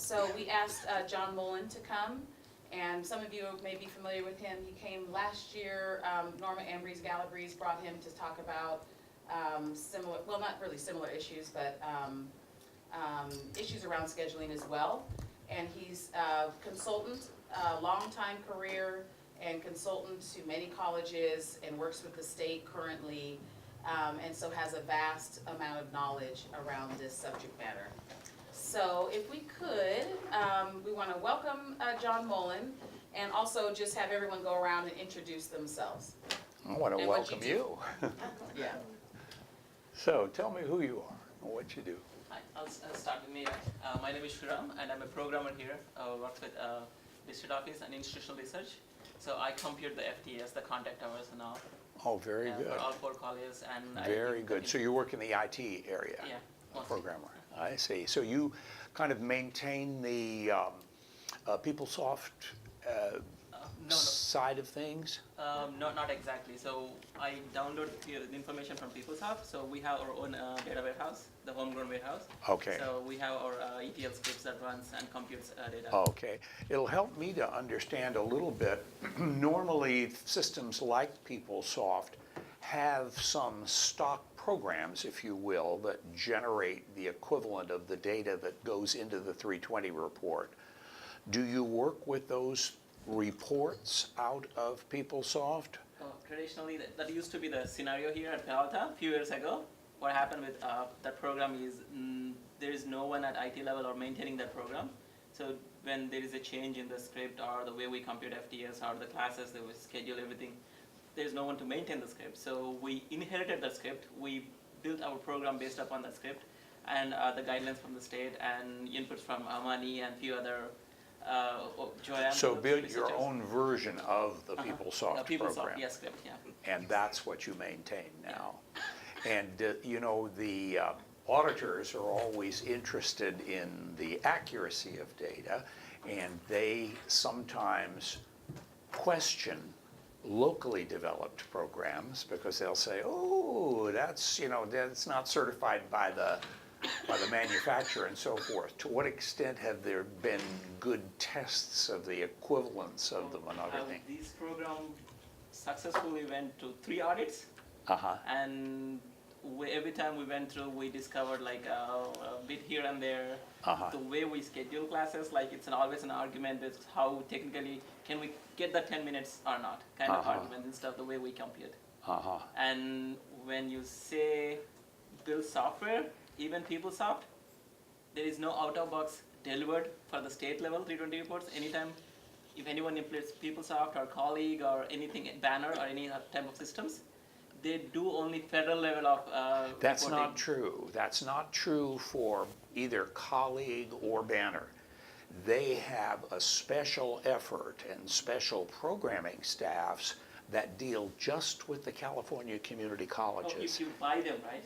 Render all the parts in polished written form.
So we asked John Mullen to come, and some of you may be familiar with him. He came last year. Norma Ambrose-Galabreeze brought him to talk about similar, well, not really similar issues, but issues around scheduling as well. And he's a consultant, long-time career and consultant to many colleges and works with the state currently, and so has a vast amount of knowledge around this subject matter. So if we could, we want to welcome John Mullen and also just have everyone go around and introduce themselves. I want to welcome you. Yeah. So tell me who you are and what you do. Hi, I'll start with me. My name is Shriram, and I'm a programmer here. I work with District Office and Institutional Research. So I compute the FTS, the contact hours and all. Oh, very good. For all 4 colleges. And Very good. So you work in the IT area? Yeah. A Mostly. programmer. I see. So you kind of maintain the PeopleSoft No. side of things? Not exactly. So I download the information from PeopleSoft. So we have our own data warehouse, the homegrown warehouse. Okay. So we have our ETL scripts that runs and computes data. Okay. It'll help me to understand a little bit. Normally, systems like PeopleSoft have some stock programs, if you will, that generate the equivalent of the data that goes into the 320 report. Do you work with those reports out of PeopleSoft? Traditionally, that used to be the scenario here at Peralta a few years ago. What happened with that program is there is no one at IT level or maintaining that program. So when there is a change in the script or the way we compute FTS or the classes, that we schedule everything, there's no one to maintain the script. So we inherited the script. We built our program based upon that script and the guidelines from the state and inputs from Amani and a few other Joanne. So build your own version of the PeopleSoft PeopleSoft, program. yes, script, yeah. And that's what you maintain now. And you know, the auditors are always interested in the accuracy of data, and they sometimes question locally developed programs because they'll say, oh, that's, you know, that's not certified by the manufacturer and so forth. To what extent have there been good tests of the equivalence of them and other things? This program successfully went to 3 audits, and every time we went through, we discovered like a bit here and there. The way we schedule classes, like it's always an argument with how technically can we get the 10 minutes or not, kind of argument and stuff, the way we compute. And when you say build software, even PeopleSoft, there is no out-of-box delivered for the state level 320 reports. Anytime, if anyone implements PeopleSoft or Colleague or anything, Banner or any type of systems, they do only federal level of That's reporting. not true. That's not true for either Colleague or Banner. They have a special effort and special programming staffs that deal just with the California community colleges. Oh, if you buy them, right?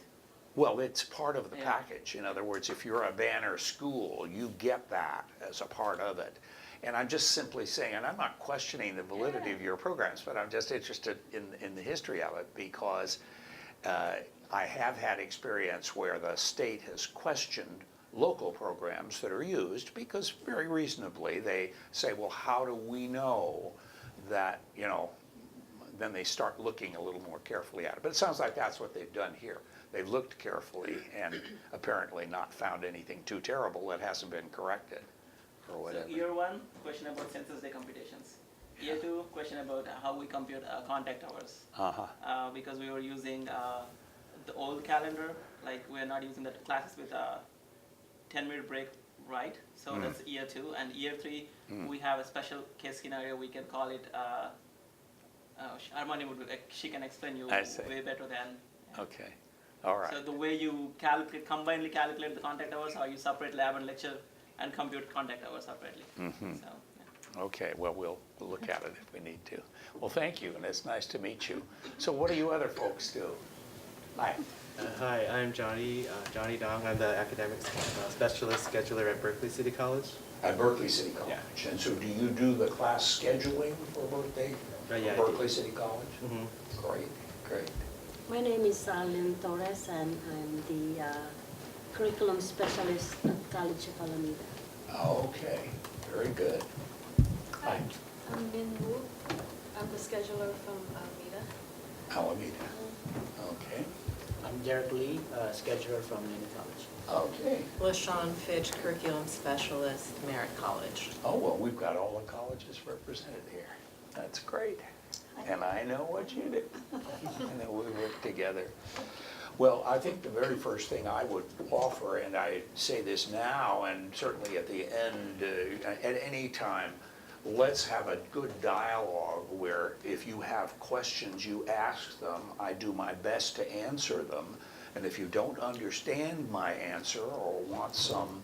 Well, it's part of the package. In other words, if you're a Banner school, you get that as a part of it. And I'm just simply saying, and I'm not questioning the validity of your programs, but I'm just interested in the history of it because I have had experience where the state has questioned local programs that are used because very reasonably they say, well, how do we know that, you know, then they start looking a little more carefully at it. But it sounds like that's what they've done here. They've looked carefully and apparently not found anything too terrible that hasn't been corrected or whatever. So year 1, question about census day computations. Year 2, question about how we compute contact hours. Because we were using the old calendar, like we're not using the classes with a 10-minute break, right? So that's year 2. And year 3, we have a special case scenario. We can call it, Armani would, she can explain you way better than. Okay. All right. So the way you combinedly calculate the contact hours, how you separate lab and lecture and compute contact hours separately. So, yeah. Okay, well, we'll look at it if we need to. Well, thank you, and it's nice to meet you. So what do you other folks do? Hi. Hi, I'm Johnny Dong. I'm the academics specialist scheduler at Berkeley City College. At Berkeley City College. Yeah. And so do you do the class scheduling for Berkeley City College? Great, great. My name is Lynn Torres, and I'm the curriculum specialist at College of Alameda. Okay, very good. Hi, I'm Min Wu. I'm the scheduler from Alameda. Alameda. Okay, I'm Derek Lee, scheduler from Navy College. okay. LaShawn Fitch, Curriculum Specialist, Merritt College. Oh, well, we've got all the colleges represented here. That's great. And I know what you do. I know we work together. Well, I think the very first thing I would offer, and I say this now and certainly at the end, at any time, let's have a good dialogue where if you have questions, you ask them. I do my best to answer them. And if you don't understand my answer or want some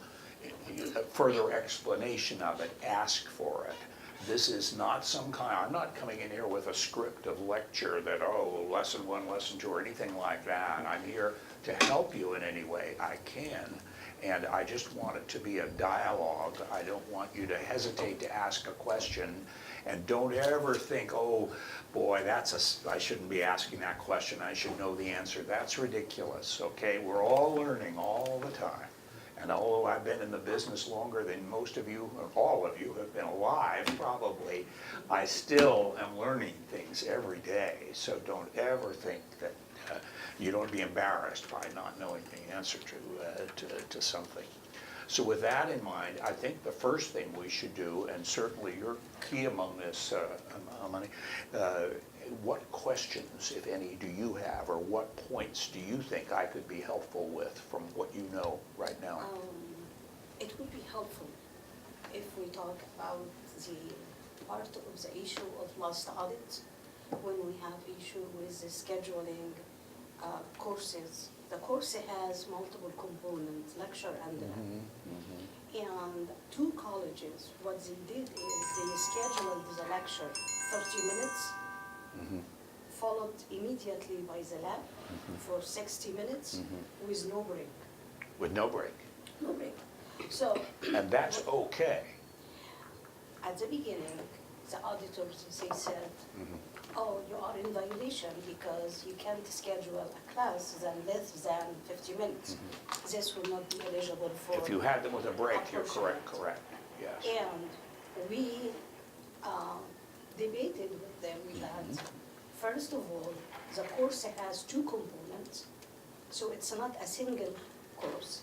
further explanation of it, ask for it. This is not some kind, I'm not coming in here with a script of lecture that, oh, lesson 1, lesson 2, or anything like that. I'm here to help you in any way I can. And I just want it to be a dialogue. I don't want you to hesitate to ask a question. And don't ever think, oh, boy, I shouldn't be asking that question. I should know the answer. That's ridiculous, okay? We're all learning all the time. And although I've been in the business longer than most of you, or all of you have been alive probably, I still am learning things every day. So don't ever think that you don't be embarrassed by not knowing the answer to something. So with that in mind, I think the first thing we should do, and certainly you're key among this, Amani, what questions, if any, do you have, or what points do you think I could be helpful with from what you know right now? It would be helpful if we talk about the part of the issue of lost audit, when we have issue with the scheduling courses. The course has multiple components, lecture and and 2 colleges, what they did is they scheduled the lecture 30 minutes, followed immediately by the lab for 60 minutes with no break. With no break. No break. So And that's okay. at the beginning, the auditors, they said, oh, you are in violation because you can't schedule a class than less than 50 minutes. This will not be eligible for. If you had them with a break, you're apportionment. correct, yes. And we debated with them that, first of all, the course has 2 components, so it's not a single course.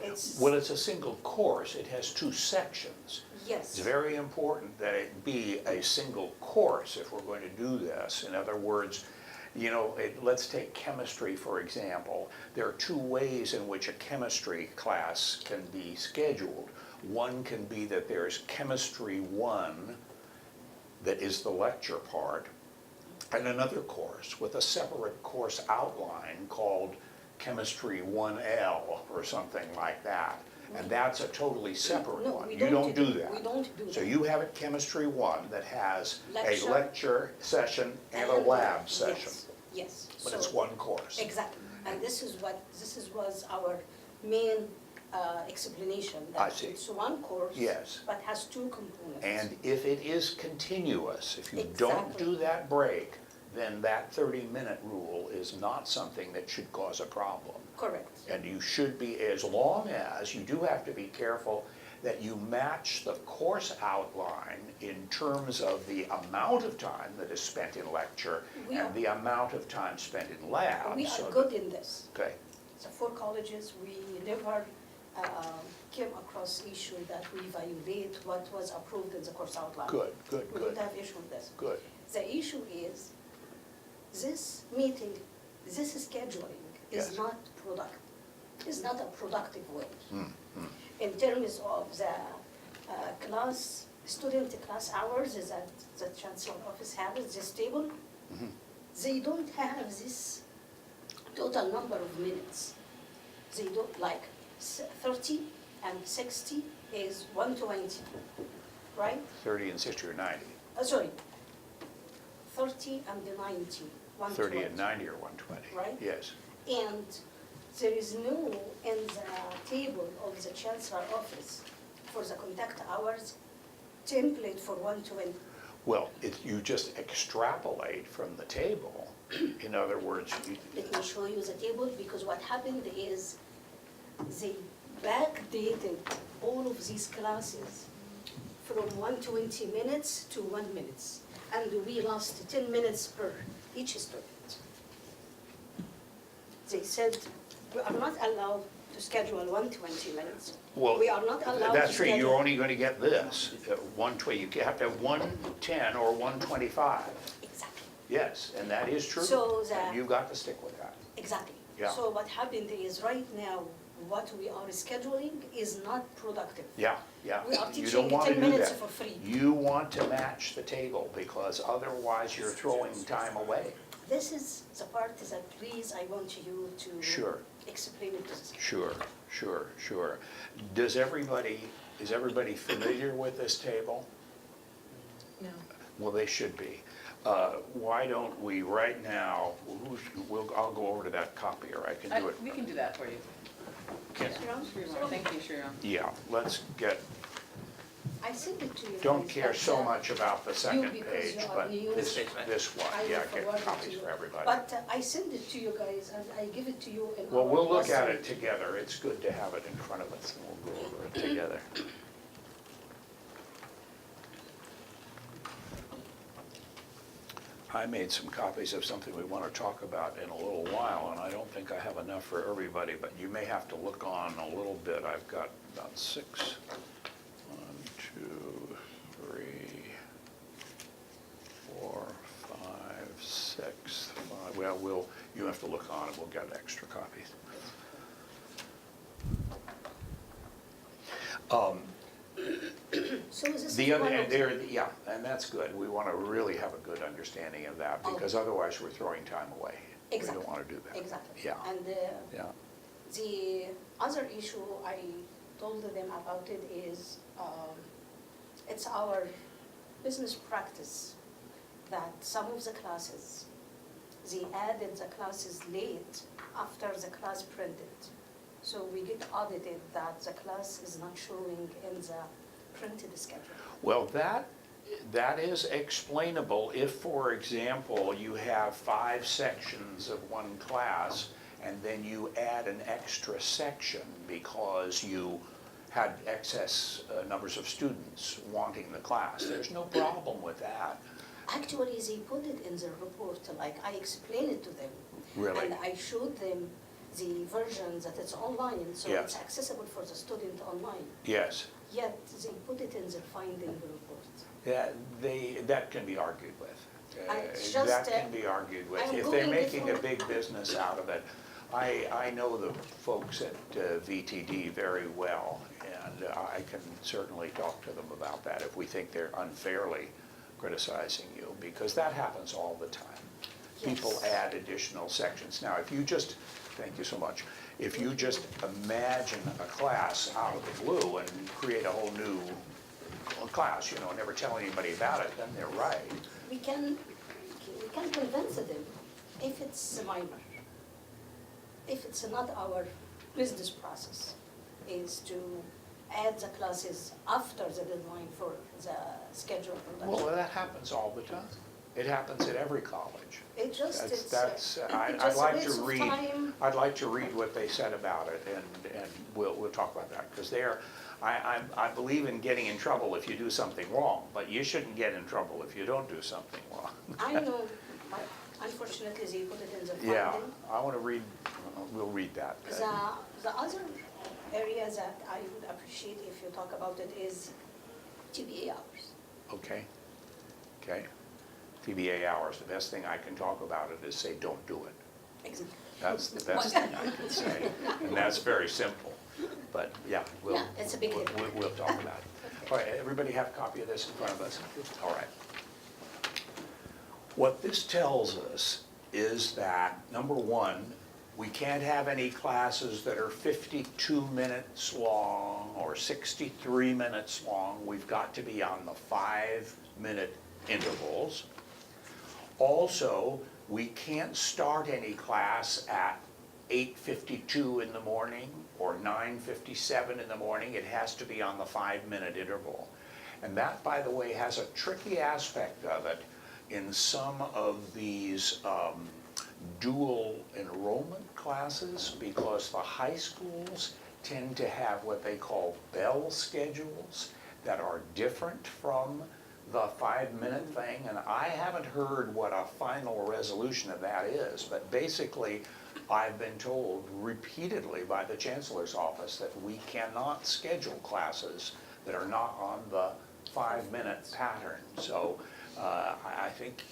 It's, Well, it's a single course, it has 2 sections. yes. It's very important that it be a single course if we're going to do this. In other words, you know, let's take chemistry, for example. There are 2 ways in which a chemistry class can be scheduled. One can be that there's Chemistry 1, that is the lecture part, and another course with a separate course outline called Chemistry 1L or something like that. And that's a totally separate No, one. we You don't do We that. don't do that. So you have it Chemistry 1 that has a Lecture. lecture session and a lab session, Yes. but it's So- one course. Exactly, and this was our main explanation. I that see. It's one course. Yes. But has 2 components. And if it is continuous, if you don't Exactly. do that break, then that 30-minute rule is not something that should cause a problem. Correct. And you should be, as long as, you do have to be careful that you match the course outline in terms of the amount of time that is spent in lecture We and are- the amount of time spent in lab. We so are that- good in this. Okay, The 4 colleges, we never came across issue that we violate what was approved in the course outline. good, good, We good, don't have issue with this. good. The issue is, this meeting, this scheduling Yes. is not a productive way. In terms of the student class hours is that the chancellor office has this table. They don't have this total number of minutes. They don't, like 30 and 60 is 120, right? 30 and 60 or 90. Sorry, 30 and 90, 120. 30 and 90 or 120. Right. Yes. And there is no, in the table of the chancellor office for the contact hours, template for 120. Well, you just extrapolate from the table. In other words, Let me show you the table, because what happened is they backdated all of these classes from 120 minutes to 1 minute. And we lost 10 minutes per each student. They said, we are not allowed to schedule 120 minutes. Well, We are not allowed to that's true, you're schedule. only gonna get this, 120, you have to have 110 or 125. Exactly, Yes, and that is true. So that- And you've got to stick with that. exactly. Yeah. So what happened is right now, what we are scheduling is not productive. Yeah, yeah. We are You teaching don't want to 10 do minutes that. for free. You want to match the table because otherwise you're throwing time away. This is the part that please, I want you to Sure. explain it to us. Sure, sure, sure. Is everybody familiar with this table? No. Well, they should be. Why don't we right now, I'll go over to that copier, I can do it. We can do that for you. Can- Sriram, thank you, Sriram. Yeah, let's get, I sent it to you. don't guys, care but, so much about the second because page, you are but new. this one, I will yeah, forward get it to copies you. for everybody. But I sent it to you guys and I give it to you in Well, our we'll look at website. it together, it's good to have it in front of us, and we'll go over it together. I made some copies of something we want to talk about in a little while, and I don't think I have enough for everybody, but you may have to look on a little bit. I've got about 6. 1, 2, 3, 4, 5, 6, 5. Well, you have to look on and we'll get extra copies. So is this The other, one of and there, yeah, and that's good. We want to really have a good understanding of that because otherwise we're throwing time away. We Exactly. don't want to do that. Exactly. Yeah, And yeah. the other issue I told them about it is, it's our business practice that some of the classes, they added the classes late after the class printed. So we get audited that the class is not showing in the printed schedule. Well, that is explainable if, for example, you have 5 sections of one class and then you add an extra section because you had excess numbers of students wanting the class. There's no problem with that. Actually, they put it in the report, like I explained it to them. Really? And I showed them the version that it's online, so Yeah. it's accessible for the student online. Yes. Yet, they put it in the finding report. Yeah, that can be argued with. It's just, That can be argued with. I'm If they're going making a before- big business out of it, I know the folks at VTD very well, and I can certainly talk to them about that if we think they're unfairly criticizing you, because that happens all the time. People Yes. add additional sections. Now, if you just, thank you so much, if you just imagine a class out of the blue and create a whole new class, you know, and never tell anybody about it, then they're right. We can convince them if it's minor. If it's not our business process, is to add the classes after the deadline for the schedule production. Well, that happens all the time. It happens at every college. It just, I'd just a like waste to of read, time. I'd like to read what they said about it, and we'll talk about that, because I believe in getting in trouble if you do something wrong, but you shouldn't get in trouble if you don't do something wrong. I know, but unfortunately, they put it in the finding. Yeah, I want to read, we'll read that. The other area that I would appreciate if you talk about it is TBA hours. Okay, okay. TBA hours, the best thing I can talk about it is say, don't do it. Exactly. That's the best thing I can say, and that's very simple. But yeah, Yeah, it's a big hit. we'll talk about it. All right, everybody have a copy of this in front of us? All right. What this tells us is that, number one, we can't have any classes that are 52 minutes long or 63 minutes long. We've got to be on the 5-minute intervals. Also, we can't start any class at 8:52 in the morning or 9:57 in the morning. It has to be on the 5-minute interval. And that, by the way, has a tricky aspect of it in some of these dual enrollment classes, because the high schools tend to have what they call bell schedules that are different from the 5-minute thing, and I haven't heard what a final resolution of that is, but basically, I've been told repeatedly by the Chancellor's office that we cannot schedule classes that are not on the 5-minute pattern. So I think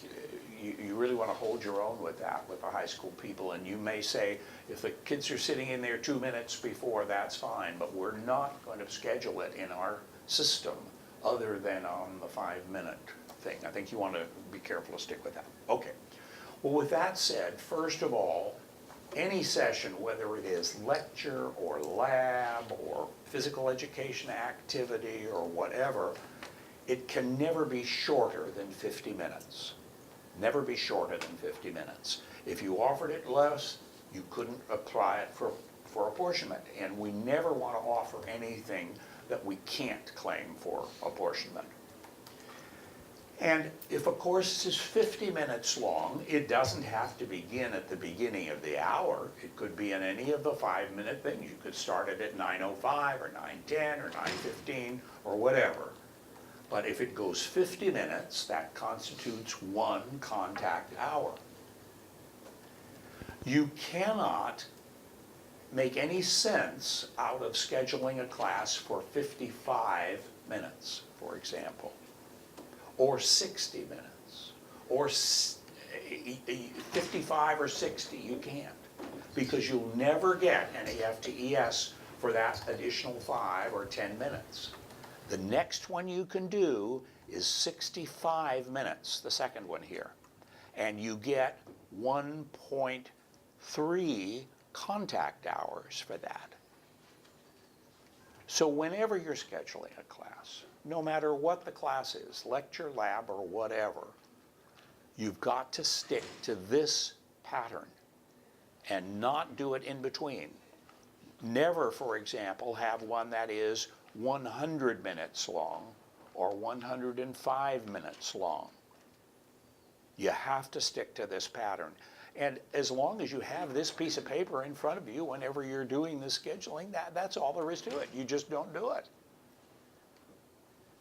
you really want to hold your own with that, with the high school people, and you may say, if the kids are sitting in there 2 minutes before, that's fine, but we're not going to schedule it in our system other than on the 5-minute thing. I think you want to be careful to stick with that. Okay. Well, with that said, first of all, any session, whether it is lecture or lab or physical education activity or whatever, it can never be shorter than 50 minutes. Never be shorter than 50 minutes. If you offered it less, you couldn't apply it for apportionment. And we never want to offer anything that we can't claim for apportionment. And if a course is 50 minutes long, it doesn't have to begin at the beginning of the hour. It could be in any of the 5-minute things. You could start it at 9:05 or 9:10 or 9:15 or whatever. But if it goes 50 minutes, that constitutes 1 contact hour. You cannot make any sense out of scheduling a class for 55 minutes, for example, or 60 minutes, or 55 or 60. You can't, because you'll never get an EF to ES for that additional 5 or 10 minutes. The next one you can do is 65 minutes, the second one here, and you get 1.3 contact hours for that. So whenever you're scheduling a class, no matter what the class is, lecture, lab, or whatever, you've got to stick to this pattern and not do it in between. Never, for example, have one that is 100 minutes long or 105 minutes long. You have to stick to this pattern. And as long as you have this piece of paper in front of you whenever you're doing the scheduling, that's all there is to it. You just don't do it.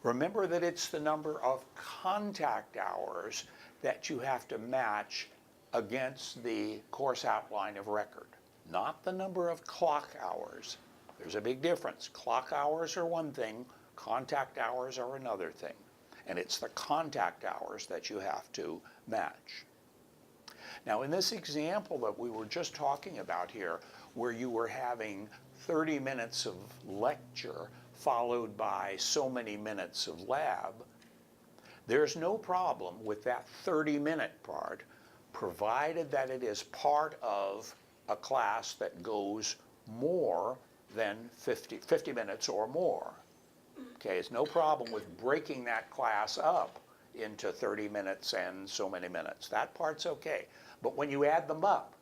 Remember that it's the number of contact hours that you have to match against the course outline of record, not the number of clock hours. There's a big difference. Clock hours are one thing, contact hours are another thing. And it's the contact hours that you have to match. Now, in this example that we were just talking about here, where you were having 30 minutes of lecture followed by so many minutes of lab, there's no problem with that 30-minute part, provided that it is part of a class that goes more than 50 minutes or more. Okay, it's no problem with breaking that class up into 30 minutes and so many minutes. That part's okay. But when you add them up,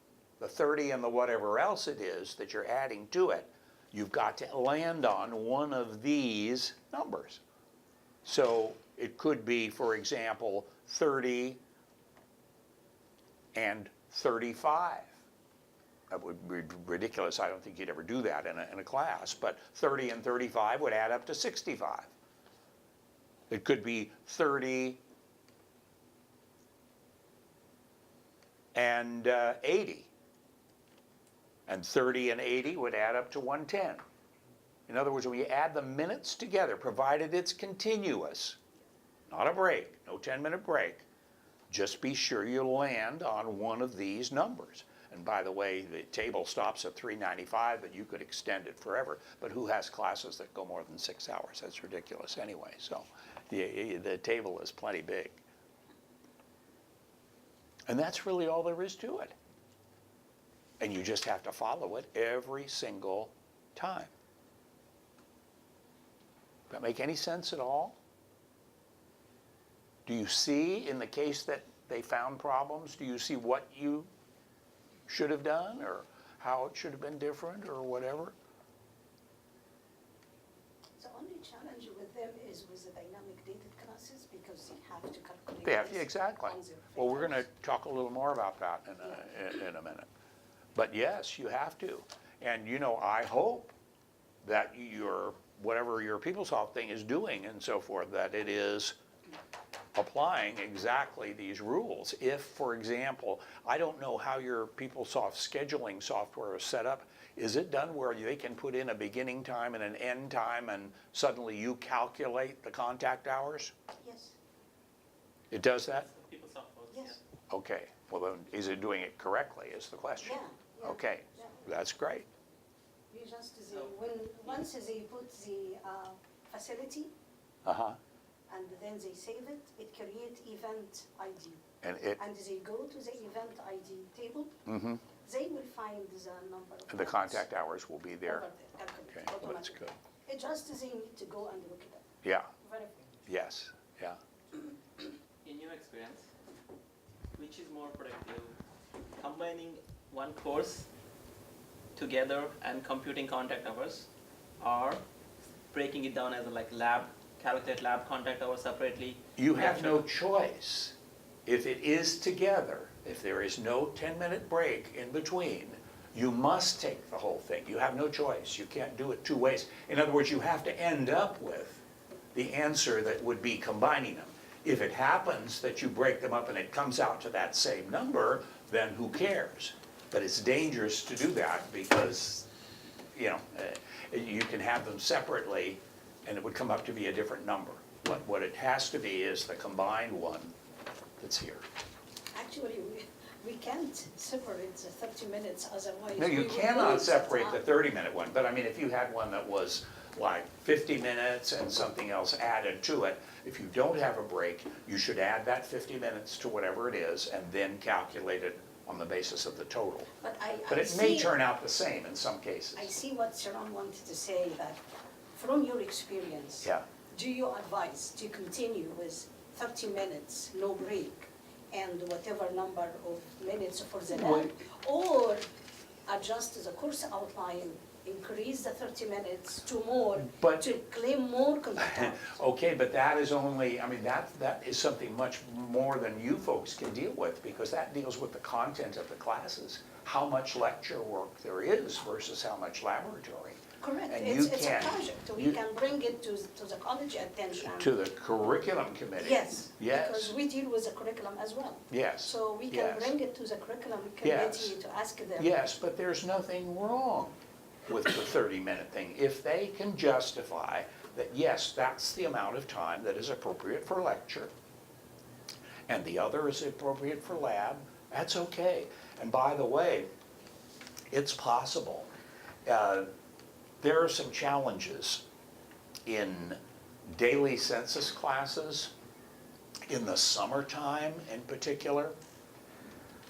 the 30 and the whatever else it is that you're adding to it, you've got to land on one of these numbers. So it could be, for example, 30 and 35. That would be ridiculous. I don't think you'd ever do that in a class. But 30 and 35 would add up to 65. It could be 30 and 80. And 30 and 80 would add up to 110. In other words, when you add the minutes together, provided it's continuous, not a break, no 10-minute break, just be sure you land on one of these numbers. And by the way, the table stops at 395, but you could extend it forever. But who has classes that go more than 6 hours? That's ridiculous anyway. So the table is plenty big. And that's really all there is to it. And you just have to follow it every single time. Does that make any sense at all? Do you see, in the case that they found problems, do you see what you should have done or how it should have been different or whatever? The only challenge with them is with the dynamic dated classes because you have to calculate. Yeah, this exactly. on the Well, we're going to figures. talk a little more about that in a minute. But yes, you have to. And you know, I hope that whatever your PeopleSoft thing is doing and so forth, that it is applying exactly these rules. If, for example, I don't know how your PeopleSoft scheduling software is set up. Is it done where they can put in a beginning time and an end time and suddenly you calculate the contact hours? Yes, It does that? PeopleSoft works, yes, Okay, well then, is it doing it correctly is the question? yeah, yeah. Okay, Yeah. that's great. You just, once they put the facility, Uh-huh. and then they save it, it create event ID. And it, And they go to the event ID table, mm-hmm, they will find the number of. the hours contact hours will be there. over there, calculated Okay, well, that's automatically. good. It just, they need to go and look it up, Yeah, verify. yes, yeah. In your experience, which is more productive, combining one course together and computing contact hours, or breaking it down as a like calculate lab contact hours separately? You have no choice. If it is together, if there is no 10-minute break in between, you must take the whole thing. You have no choice. You can't do it two ways. In other words, you have to end up with the answer that would be combining them. If it happens that you break them up and it comes out to that same number, then who cares? But it's dangerous to do that because, you know, you can have them separately and it would come up to be a different number. What it has to be is the combined one that's here. Actually, we can't separate the 30 minutes, otherwise. No, you we will cannot lose separate the time. 30-minute one, but I mean, if you had one that was like 50 minutes and something else added to it, if you don't have a break, you should add that 50 minutes to whatever it is and then calculate it on the basis of the total. But But it may turn out the same in some cases. I see what Sharon wanted to say, that from your experience. Yeah. Do you advise to continue with 30 minutes, no break, and whatever number of minutes for the lab? Or adjust the course outline, increase the 30 minutes to more, But- to claim more computer? Okay, but that is only, I mean, that is something much more than you folks can deal with, because that deals with the content of the classes, how much lecture work there is versus how much laboratory. Correct, And it's you a can- project, we you- can bring it to the college attention. To the curriculum committee. Yes, Yes. because we deal with the curriculum as well. Yes. So we can Yes. bring it to the curriculum Yes. committee to ask them. Yes, but there's nothing wrong with the 30-minute thing. If they can justify that, yes, that's the amount of time that is appropriate for lecture, and the other is appropriate for lab, that's okay. And by the way, it's possible. There are some challenges in daily census classes, in the summertime in particular,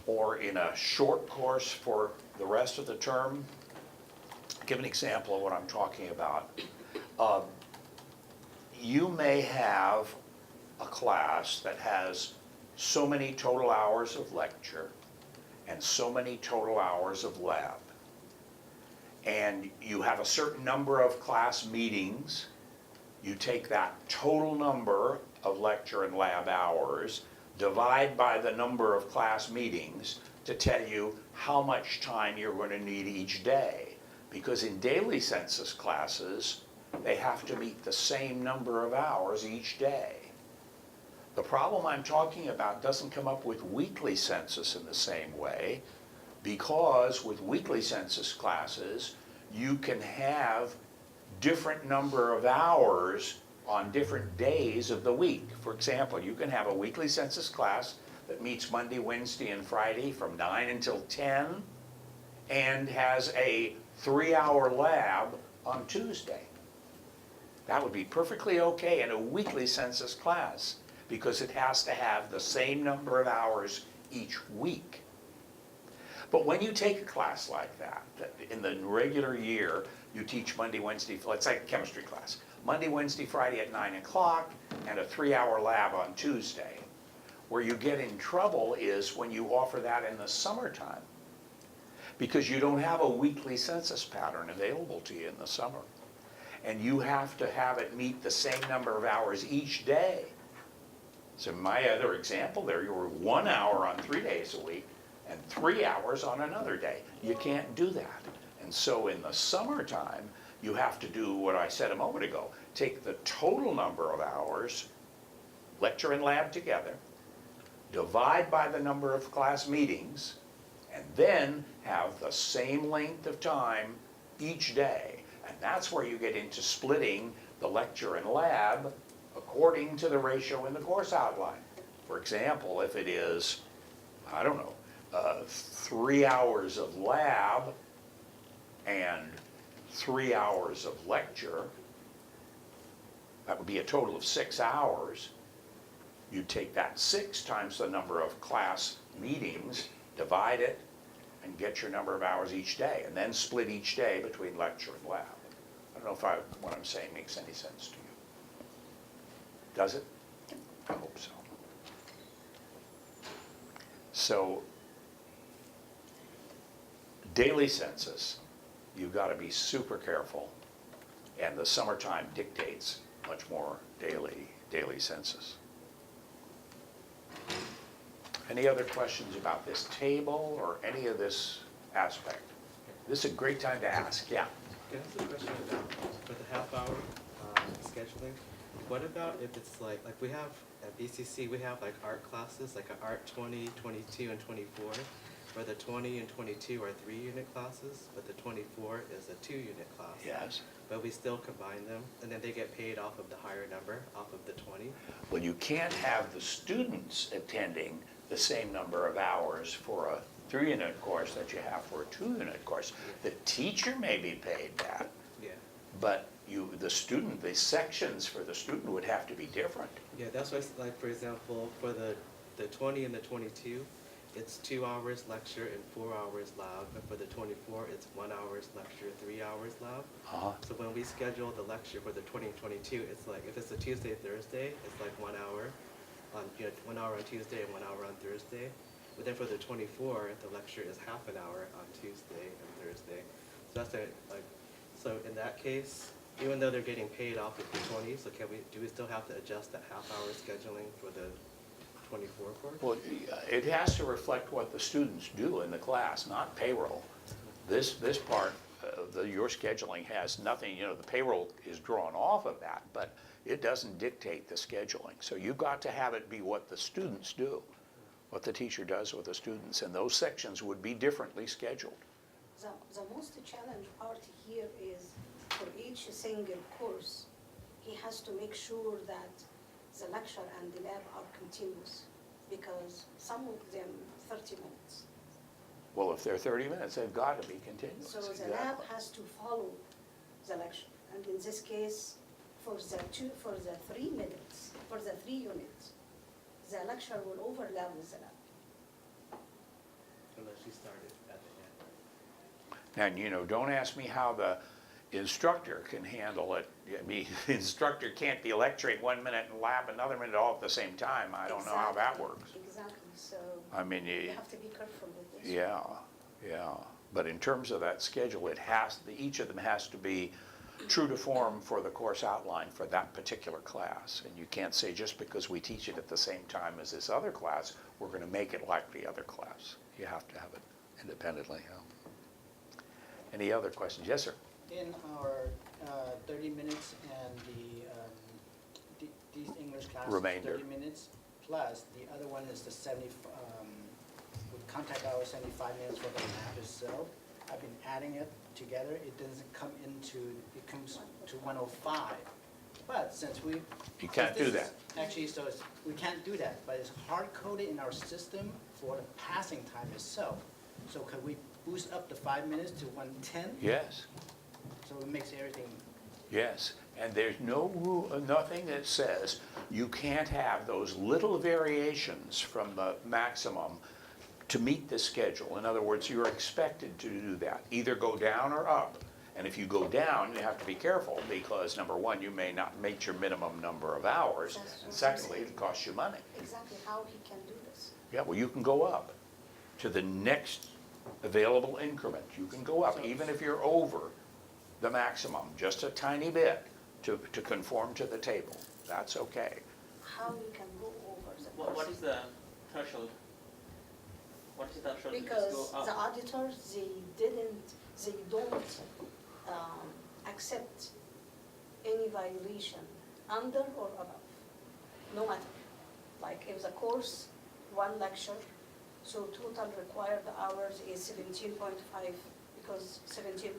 or in a short course for the rest of the term. I'll give an example of what I'm talking about. You may have a class that has so many total hours of lecture and so many total hours of lab. And you have a certain number of class meetings. You take that total number of lecture and lab hours, divide by the number of class meetings to tell you how much time you're going to need each day. Because in daily census classes, they have to meet the same number of hours each day. The problem I'm talking about doesn't come up with weekly census in the same way, because with weekly census classes, you can have different number of hours on different days of the week. For example, you can have a weekly census class that meets Monday, Wednesday, and Friday from 9 until 10, and has a 3-hour lab on Tuesday. That would be perfectly okay in a weekly census class, because it has to have the same number of hours each week. But when you take a class like that in the regular year, you teach Monday, Wednesday, let's say a chemistry class, Monday, Wednesday, Friday at 9 o'clock, and a 3-hour lab on Tuesday. Where you get in trouble is when you offer that in the summertime, because you don't have a weekly census pattern available to you in the summer. And you have to have it meet the same number of hours each day. So my other example there, you were 1 hour on 3 days a week and 3 hours on another day. You can't do that. And so in the summertime, you have to do what I said a moment ago. Take the total number of hours, lecture and lab together, divide by the number of class meetings, and then have the same length of time each day. And that's where you get into splitting the lecture and lab according to the ratio in the course outline. For example, if it is, I don't know, 3 hours of lab and 3 hours of lecture, that would be a total of 6 hours. You'd take that 6 times the number of class meetings, divide it, and get your number of hours each day, and then split each day between lecture and lab. I don't know if what I'm saying makes any sense to you. Does it? I hope so. So, daily census, you've got to be super careful, and the summertime dictates much more daily census. Any other questions about this table or any of this aspect? This is a great time to ask, yeah. Can I ask a question about, for the half-hour scheduling, what about if it's like we have, at BCC, we have like art classes, like art 20, 22, and 24, where the 20 and 22 are 3-unit classes, but the 24 is a 2-unit class. Yes. But we still combine them, and then they get paid off of the higher number, off of the 20. Well, you can't have the students attending the same number of hours for a 3-unit course that you have for a 2-unit course. The teacher may be paid that, Yeah. but the student, the sections for the student would have to be different. Yeah, that's why, like, for example, for the 20 and the 22, it's 2 hours lecture and 4 hours lab. And for the 24, it's 1 hour's lecture, 3 hours lab. Uh-huh. So when we schedule the lecture for the 20 and 22, it's like, if it's a Tuesday, Thursday, it's like 1 hour on, 1 hour on Tuesday and 1 hour on Thursday. But then for the 24, the lecture is half an hour on Tuesday and Thursday. So that's so in that case, even though they're getting paid off of the 20, so do we still have to adjust that half-hour scheduling for the 24 course? Well, it has to reflect what the students do in the class, not payroll. This part, your scheduling has nothing, the payroll is drawn off of that, but it doesn't dictate the scheduling. So you've got to have it be what the students do, what the teacher does with the students, and those sections would be differently scheduled. The most challenging part here is for each single course, he has to make sure that the lecture and the lab are continuous, because some of them 30 minutes. Well, if they're 30 minutes, they've got to be continuous. So the lab has to follow the lecture, and in this case, for the 3 minutes, for the 3 units, the lecture will overlap with the lab. Unless you started at the end. Now, don't ask me how the instructor can handle it. I mean, the instructor can't be lecturing 1 minute and lab another minute all at the same time. I don't know how that works. Exactly, so I mean, you have to be careful with this. yeah. But in terms of that schedule, each of them has to be true to form for the course outline for that particular class. And you can't say just because we teach it at the same time as this other class, we're going to make it like the other class. You have to have it independently. Any other questions? Yes, sir. In our 30 minutes and these English classes, Remainder. 30 minutes, plus the other one is the 70, with contact hour 75 minutes for the lab itself. I've been adding it together. It doesn't come it comes to 105. But since You can't do that. Actually, we can't do that, but it's hard-coded in our system for the passing time itself. So could we boost up the 5 minutes to 110? Yes. So it makes everything. Yes, and there's no rule, nothing that says you can't have those little variations from the maximum to meet the schedule. In other words, you're expected to do that, either go down or up. And if you go down, you have to be careful because number one, you may not meet your minimum number of hours. And secondly, it costs you money. Exactly how he can do this. Yeah, well, you can go up to the next available increment. You can go up, even if you're over the maximum, just a tiny bit to conform to the table. That's okay. How we can go over the What is the threshold? What is the threshold to Because just go up? the auditors, they don't accept any violation under or above, no matter. Like if the course, one lecture, so total required hours is 17.5, because 17.5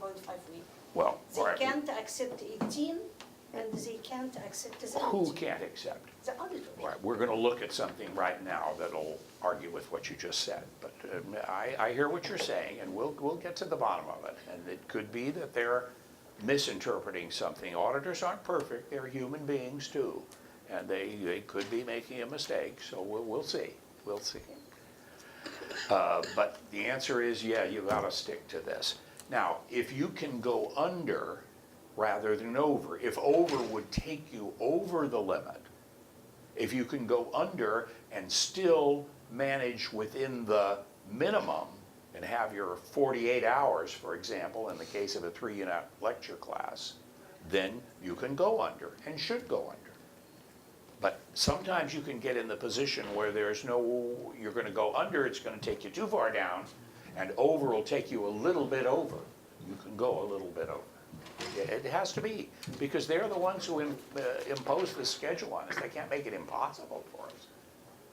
week. Well, They all right, can't accept 18, and they can't accept 17. who can't accept? The auditor. All right, we're going to look at something right now that'll argue with what you just said. But I hear what you're saying, and we'll get to the bottom of it. And it could be that they're misinterpreting something. Auditors aren't perfect, they're human beings too. And they could be making a mistake, so we'll see, we'll see. But the answer is, yeah, you gotta stick to this. Now, if you can go under rather than over, if over would take you over the limit, if you can go under and still manage within the minimum and have your 48 hours, for example, in the case of a 3-unit lecture class, then you can go under and should go under. But sometimes you can get in the position where there's no, you're gonna go under, it's gonna take you too far down, and over will take you a little bit over. You can go a little bit over. It has to be, because they're the ones who impose the schedule on us. They can't make it impossible for us.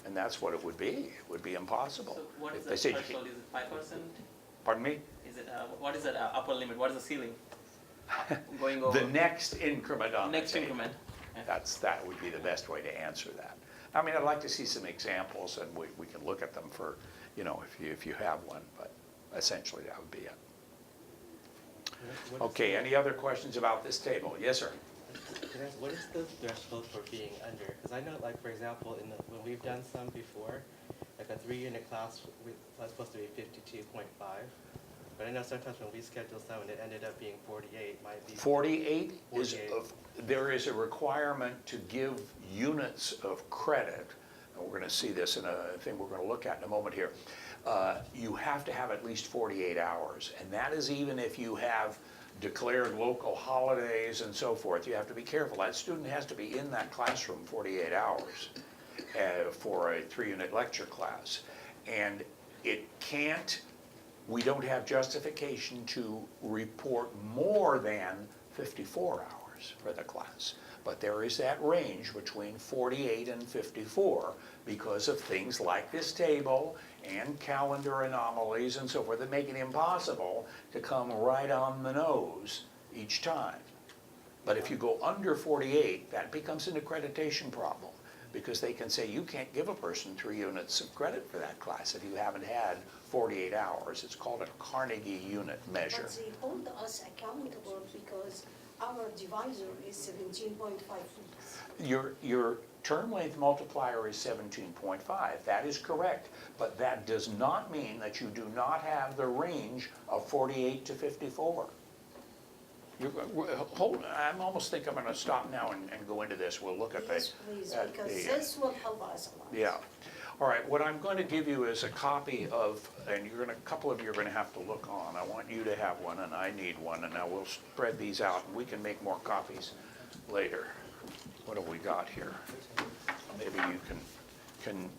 And that's what it would be. It would be impossible. So what is If the they say you threshold? Is it 5%? Pardon me? Is it, what is the upper limit? What is the ceiling? Going over? The next increment on the Next table. increment. Yeah. That would be the best way to answer that. I mean, I'd like to see some examples, and we can look at them for, you know, if you have one, but essentially that would be it. Okay, any other questions about this table? Yes, sir. Can I ask, what is the threshold for being under? Because I know, like, for example, when we've done some before, like a 3-unit class was supposed to be 52.5. But I know sometimes when we schedule some and it ended up being 48, might be. 48 is, 48. there is a requirement to give units of credit, and we're going to see this in a thing we're going to look at in a moment here. You have to have at least 48 hours, and that is even if you have declared local holidays and so forth. You have to be careful. That student has to be in that classroom 48 hours for a 3-unit lecture class. And it can't, we don't have justification to report more than 54 hours for the class. But there is that range between 48 and 54 because of things like this table and calendar anomalies and so forth that make it impossible to come right on the nose each time. But if you go under 48, that becomes an accreditation problem because they can say you can't give a person 3 units of credit for that class if you haven't had 48 hours. It's called a Carnegie unit measure. But they hold us accountable because our divisor is 17.5 weeks. Your term length multiplier is 17.5. That is correct, but that does not mean that you do not have the range of 48 to 54. I almost think I'm going to stop now and go into this. We'll look at Yes, please, because this will help us a lot. Yeah. All right, what I'm going to give you is a copy of, and a couple of you are going to have to look on. I want you to have one, and I need one, and now we'll spread these out, and we can make more copies later. What have we got here? Maybe you can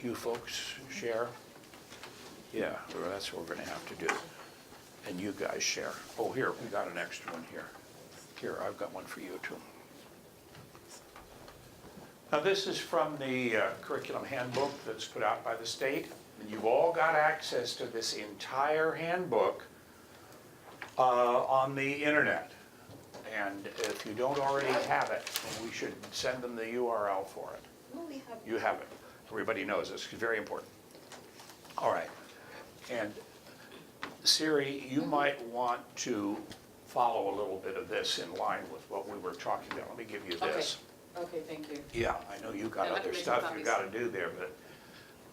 you folks share? Yeah, well, that's what we're going to have to do. And you guys share. Oh, here, we got an extra one here. Here, I've got one for you too. Now, this is from the curriculum handbook that's put out by the state. And you've all got access to this entire handbook on the internet. And if you don't already have it, we should send them the URL for it. No, we have. You have it. Everybody knows this. It's very important. All right. And Siri, you might want to follow a little bit of this in line with what we were talking about. Let me give you this. Okay, thank you. Yeah, I know you got Yeah, let me other make some stuff you copies. got to do there,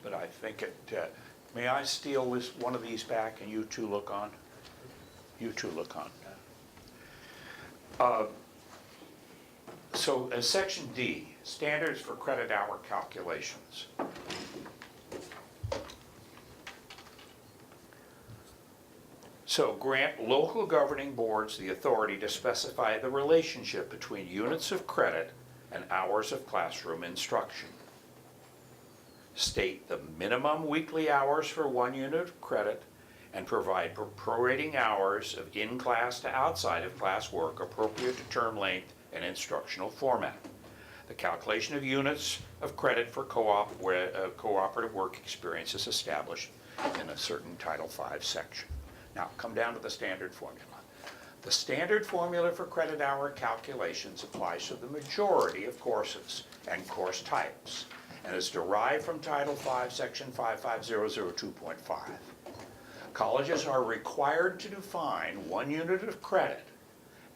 but I think it, may I steal this, one of these back and you two look on? You two look on. So section D, standards for credit hour calculations. So grant local governing boards the authority to specify the relationship between units of credit and hours of classroom instruction. State the minimum weekly hours for 1 unit of credit and provide prorating hours of in-class to outside of class work appropriate to term length and instructional format. The calculation of units of credit for cooperative work experience is established in a certain Title V section. Now, come down to the standard formula. The standard formula for credit hour calculations applies to the majority of courses and course types, and is derived from Title V, Section 55002.5. Colleges are required to define 1 unit of credit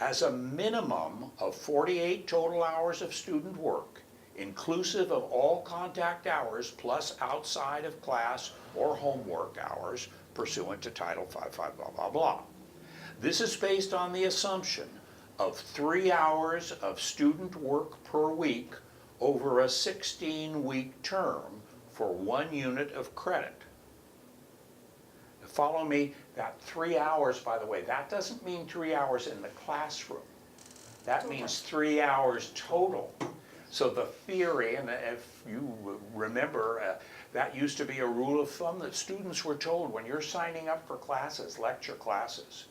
as a minimum of 48 total hours of student work, inclusive of all contact hours plus outside of class or homework hours pursuant to Title V, blah, blah, blah. This is based on the assumption of 3 hours of student work per week over a 16-week term for 1 unit of credit. Follow me, that 3 hours, by the way, that doesn't mean 3 hours in the classroom. That means 3 hours total. So the theory, and if you remember, that used to be a rule of thumb that students were told when you're signing up for classes, lecture classes,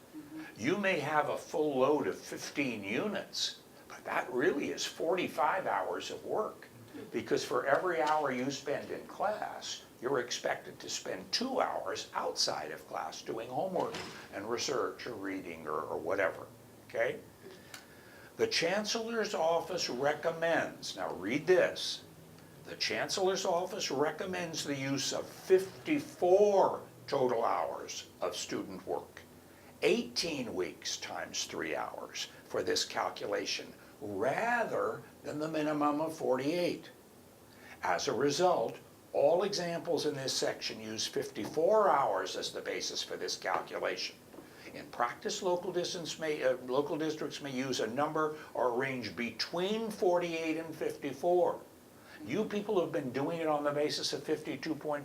you may have a full load of 15 units, but that really is 45 hours of work. Because for every hour you spend in class, you're expected to spend 2 hours outside of class doing homework and research or reading or whatever, okay? The Chancellor's Office recommends, now read this, the Chancellor's Office recommends the use of 54 total hours of student work, 18 weeks times 3 hours for this calculation, rather than the minimum of 48. As a result, all examples in this section use 54 hours as the basis for this calculation. In practice, local districts may use a number or a range between 48 and 54. You people have been doing it on the basis of 52.5.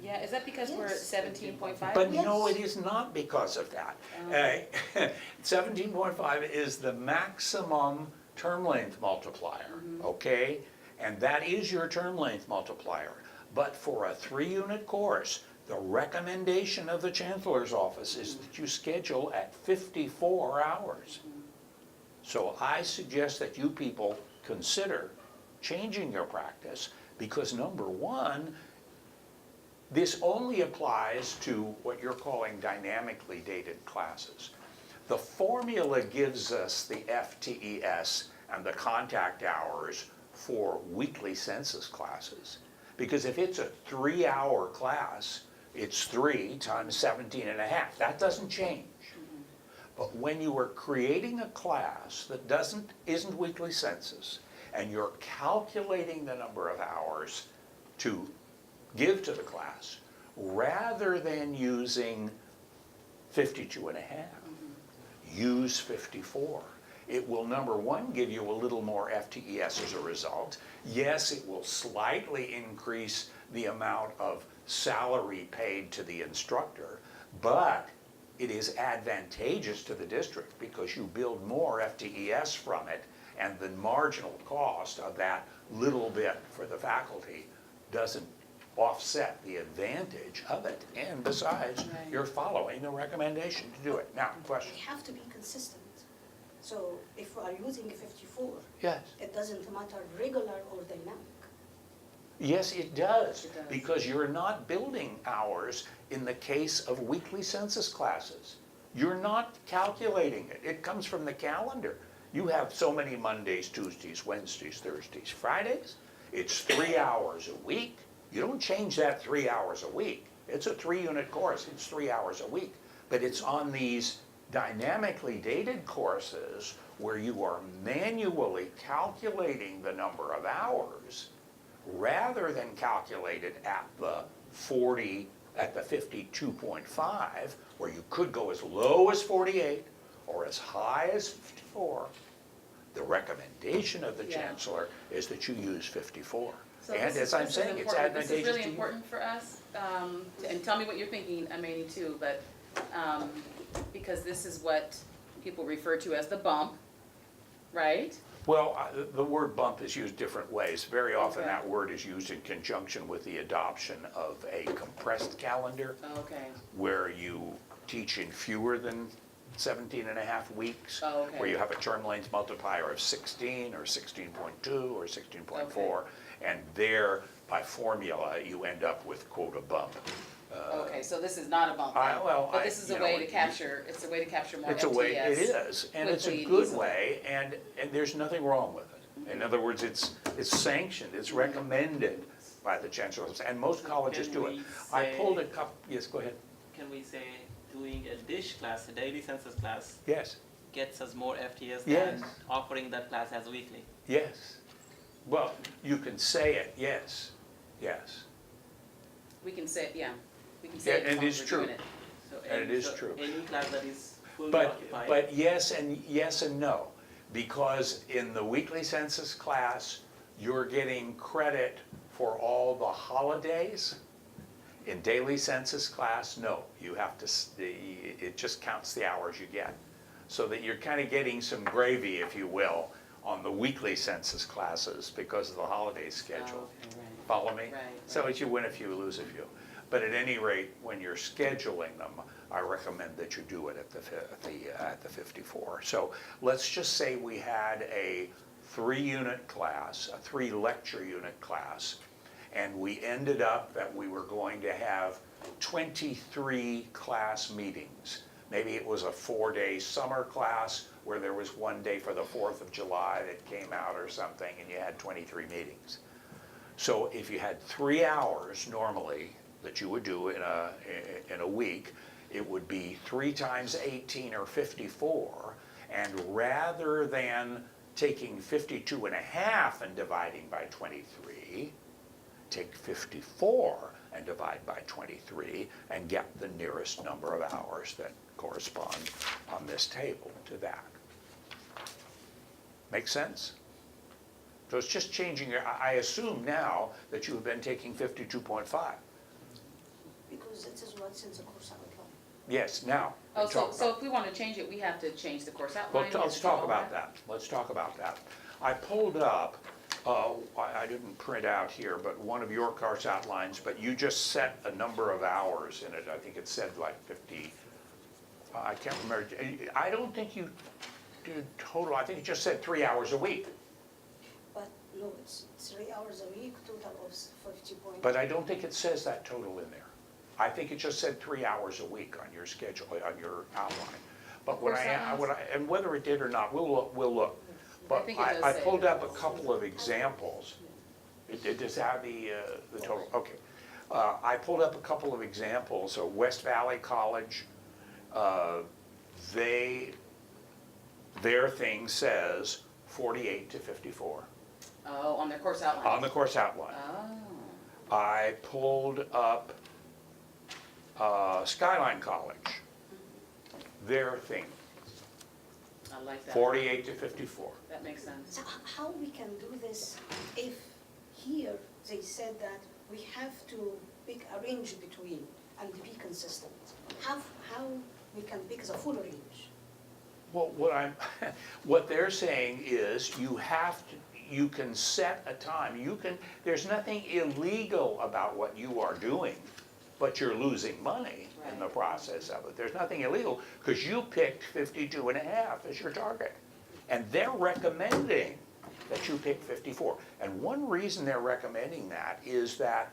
Yeah, is that because we're at 17.5? But no, it is not because of that. 17.5 is the maximum term length multiplier, okay? And that is your term length multiplier. But for a 3-unit course, the recommendation of the Chancellor's Office is that you schedule at 54 hours. So I suggest that you people consider changing your practice because number one, this only applies to what you're calling dynamically dated classes. The formula gives us the FTES and the contact hours for weekly census classes. Because if it's a 3-hour class, it's 3 times 17 and a half. That doesn't change. But when you are creating a class that isn't weekly census, and you're calculating the number of hours to give to the class, rather than using 52 and a half, use 54. It will, number one, give you a little more FTES as a result. Yes, it will slightly increase the amount of salary paid to the instructor, but it is advantageous to the district because you build more FTES from it, and the marginal cost of that little bit for the faculty doesn't offset the advantage of it. And besides, you're following the recommendation to do it. Now, question. They have to be consistent. So if we are using 54, Yes. it doesn't matter regular or dynamic. Yes, it does, because you're not building hours in the case of weekly census classes. You're not calculating it. It comes from the calendar. You have so many Mondays, Tuesdays, Wednesdays, Thursdays, Fridays. It's 3 hours a week. You don't change that 3 hours a week. It's a 3-unit course. It's 3 hours a week. But it's on these dynamically dated courses where you are manually calculating the number of hours rather than calculated at the 52.5, where you could go as low as 48 or as high as 54. The recommendation of the Chancellor is that you use 54. So and this as is- I'm this is saying, it's important. advantageous This is really to you. important for us, and tell me what you're thinking, Amani, too, but, because this is what people refer to as the bump, right? Well, the word bump is used different ways. Very often Okay. that word is used in conjunction with the adoption of a compressed calendar Okay, where you teach in fewer than 17 and a half weeks. Oh, okay. Where you have a term length multiplier of 16 or 16.2 or 16.4. And there, by formula, you end up with quote a bump. okay, so this is not a bump I- then, well, but I- this is a you way know, to capture, it's a way to capture more It's a way, it FTS. is, and it's a quickly and good easily. way, and there's nothing wrong with it. In other words, it's sanctioned, it's recommended by the chancellor, and most colleges Can do it. we I say- pulled a couple, yes, go ahead. Can we say doing a dish class, a daily census class, Yes, gets us more FTS Yes. than offering that class as weekly? yes. Well, you can say it, yes, yes. We can say, yeah, we can say Yeah, it as and long it as is we're true. doing it. So And it is so true. Any class that is fully But, occupied. but yes and no, because in the weekly census class, you're getting credit for all the holidays. In daily census class, no, you have to, it just counts the hours you get. So that you're kind of getting some gravy, if you will, on the weekly census classes because of the holiday schedule. Oh, okay, right. Follow me? Right, So right. as you win a few, lose a few. But at any rate, when you're scheduling them, I recommend that you do it at the 54. So let's just say we had a 3-unit class, a 3-lecture unit class, and we ended up that we were going to have 23 class meetings. Maybe it was a 4-day summer class where there was one day for the 4th of July that came out or something, and you had 23 meetings. So if you had 3 hours normally that you would do in a week, it would be 3 times 18 or 54. And rather than taking 52 and a half and dividing by 23, take 54 and divide by 23 and get the nearest number of hours that correspond on this table to that. Make sense? So it's just changing I assume now that you have been taking 52.5. Because it is what's in the course outline. Yes, now. Oh, we so, talk so about- if we want to change it, we have to change the course outline? Well, We have let's to do talk all about that. Let's talk about that. I pulled up, I didn't print out here, but one of your course outlines, but you just set a number of hours in it. I think it said like 50, I can't remember. I don't think you did total, I think it just said 3 hours a week. But no, it's 3 hours a week, total of 50 points. But I don't think it says that total in there. I think it just said 3 hours a week on your schedule, on your outline. But when Course outlines? and whether it did or not, we'll look. But think it does I say pulled it. up a couple of examples. It does have the total, okay. I pulled up a couple of examples. So West Valley College, their thing says 48 to 54 Oh, on their course outline? on the course outline. Oh, I pulled up Skyline College, their thing, I like that. 48 to 54. That makes sense. So how we can do this if here they said that we have to pick a range between and be consistent? How we can pick the full range? Well, what they're saying is you can set a time. There's nothing illegal about what you are doing, but you're losing money in the process of it. There's nothing illegal because you picked 52 and a half as your target. And they're recommending that you pick 54. And one reason they're recommending that is that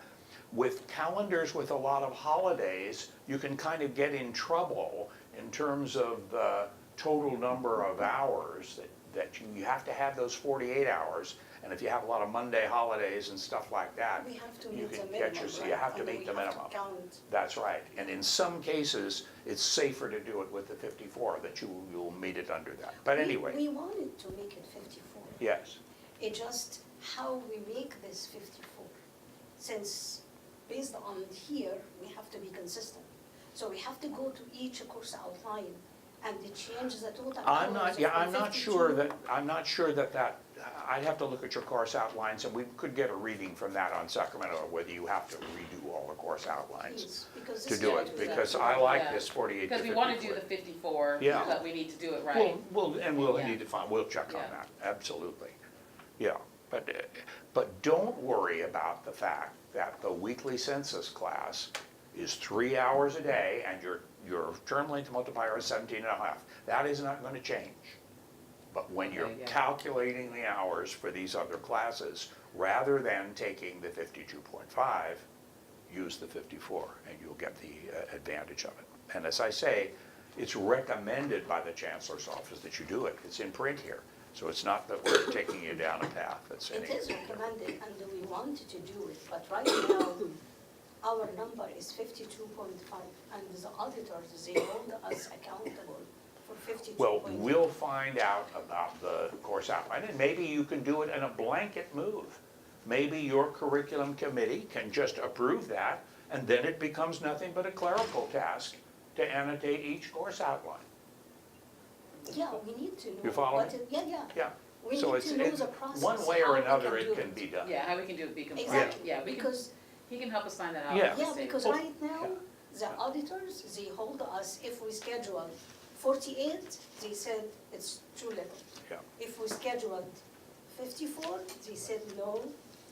with calendars with a lot of holidays, you can kind of get in trouble in terms of the total number of hours that you have to have those 48 hours. And if you have a lot of Monday holidays and stuff like that, We have to you meet the can minimum, catch right? you have to And then meet we the have to minimum. count. That's right. And in some cases, it's safer to do it with the 54, that you'll meet it under that. But anyway, We wanted to make it 54. yes. It just how we make this 54. Since based on here, we have to be consistent. So we have to go to each course outline And it changes the total I'm hours not, from I'm not 52 sure that, I'd have to look at your course outlines, and we could get a reading from that on Sacramento, whether you have to redo all the course outlines Please, because to this do year it, was because like- I like Yeah. this 48 to 54. Because we want to do the 54, Yeah. but we need to do it right. We'll Yeah. need to find, we'll check on Yeah. that, absolutely. Yeah, but don't worry about the fact that the weekly census class is 3 hours a day, and your term length multiplier is 17 and a half. That is not going to change. But when you're Okay, yeah. calculating the hours for these other classes, rather than taking the 52.5, use the 54, and you'll get the advantage of it. And as I say, it's recommended by the Chancellor's office that you do it. It's in print here. So it's not that we're taking you down a path that's It any. is recommended, and we wanted to do it, but right now, our number is 52.5, and the auditors, they hold us accountable for 52.5. Well, we'll find out about the course outline, and maybe you can do it in a blanket move. Maybe your curriculum committee can just approve that, and then it becomes nothing but a clerical task to annotate each course outline. Yeah, we need to know. You follow what me? Yeah, yeah. Yeah. We So need it's to know the process. one way or how we another, do it can be done. Yeah, how we can do it, be compliant. Exactly, Yeah, we can, because, he can help us find that out. Yeah. at the yeah, state. because Oh, right now, yeah. the auditors, they hold us, if we schedule 48, they said it's too little. Yeah. If we scheduled 54, they said no,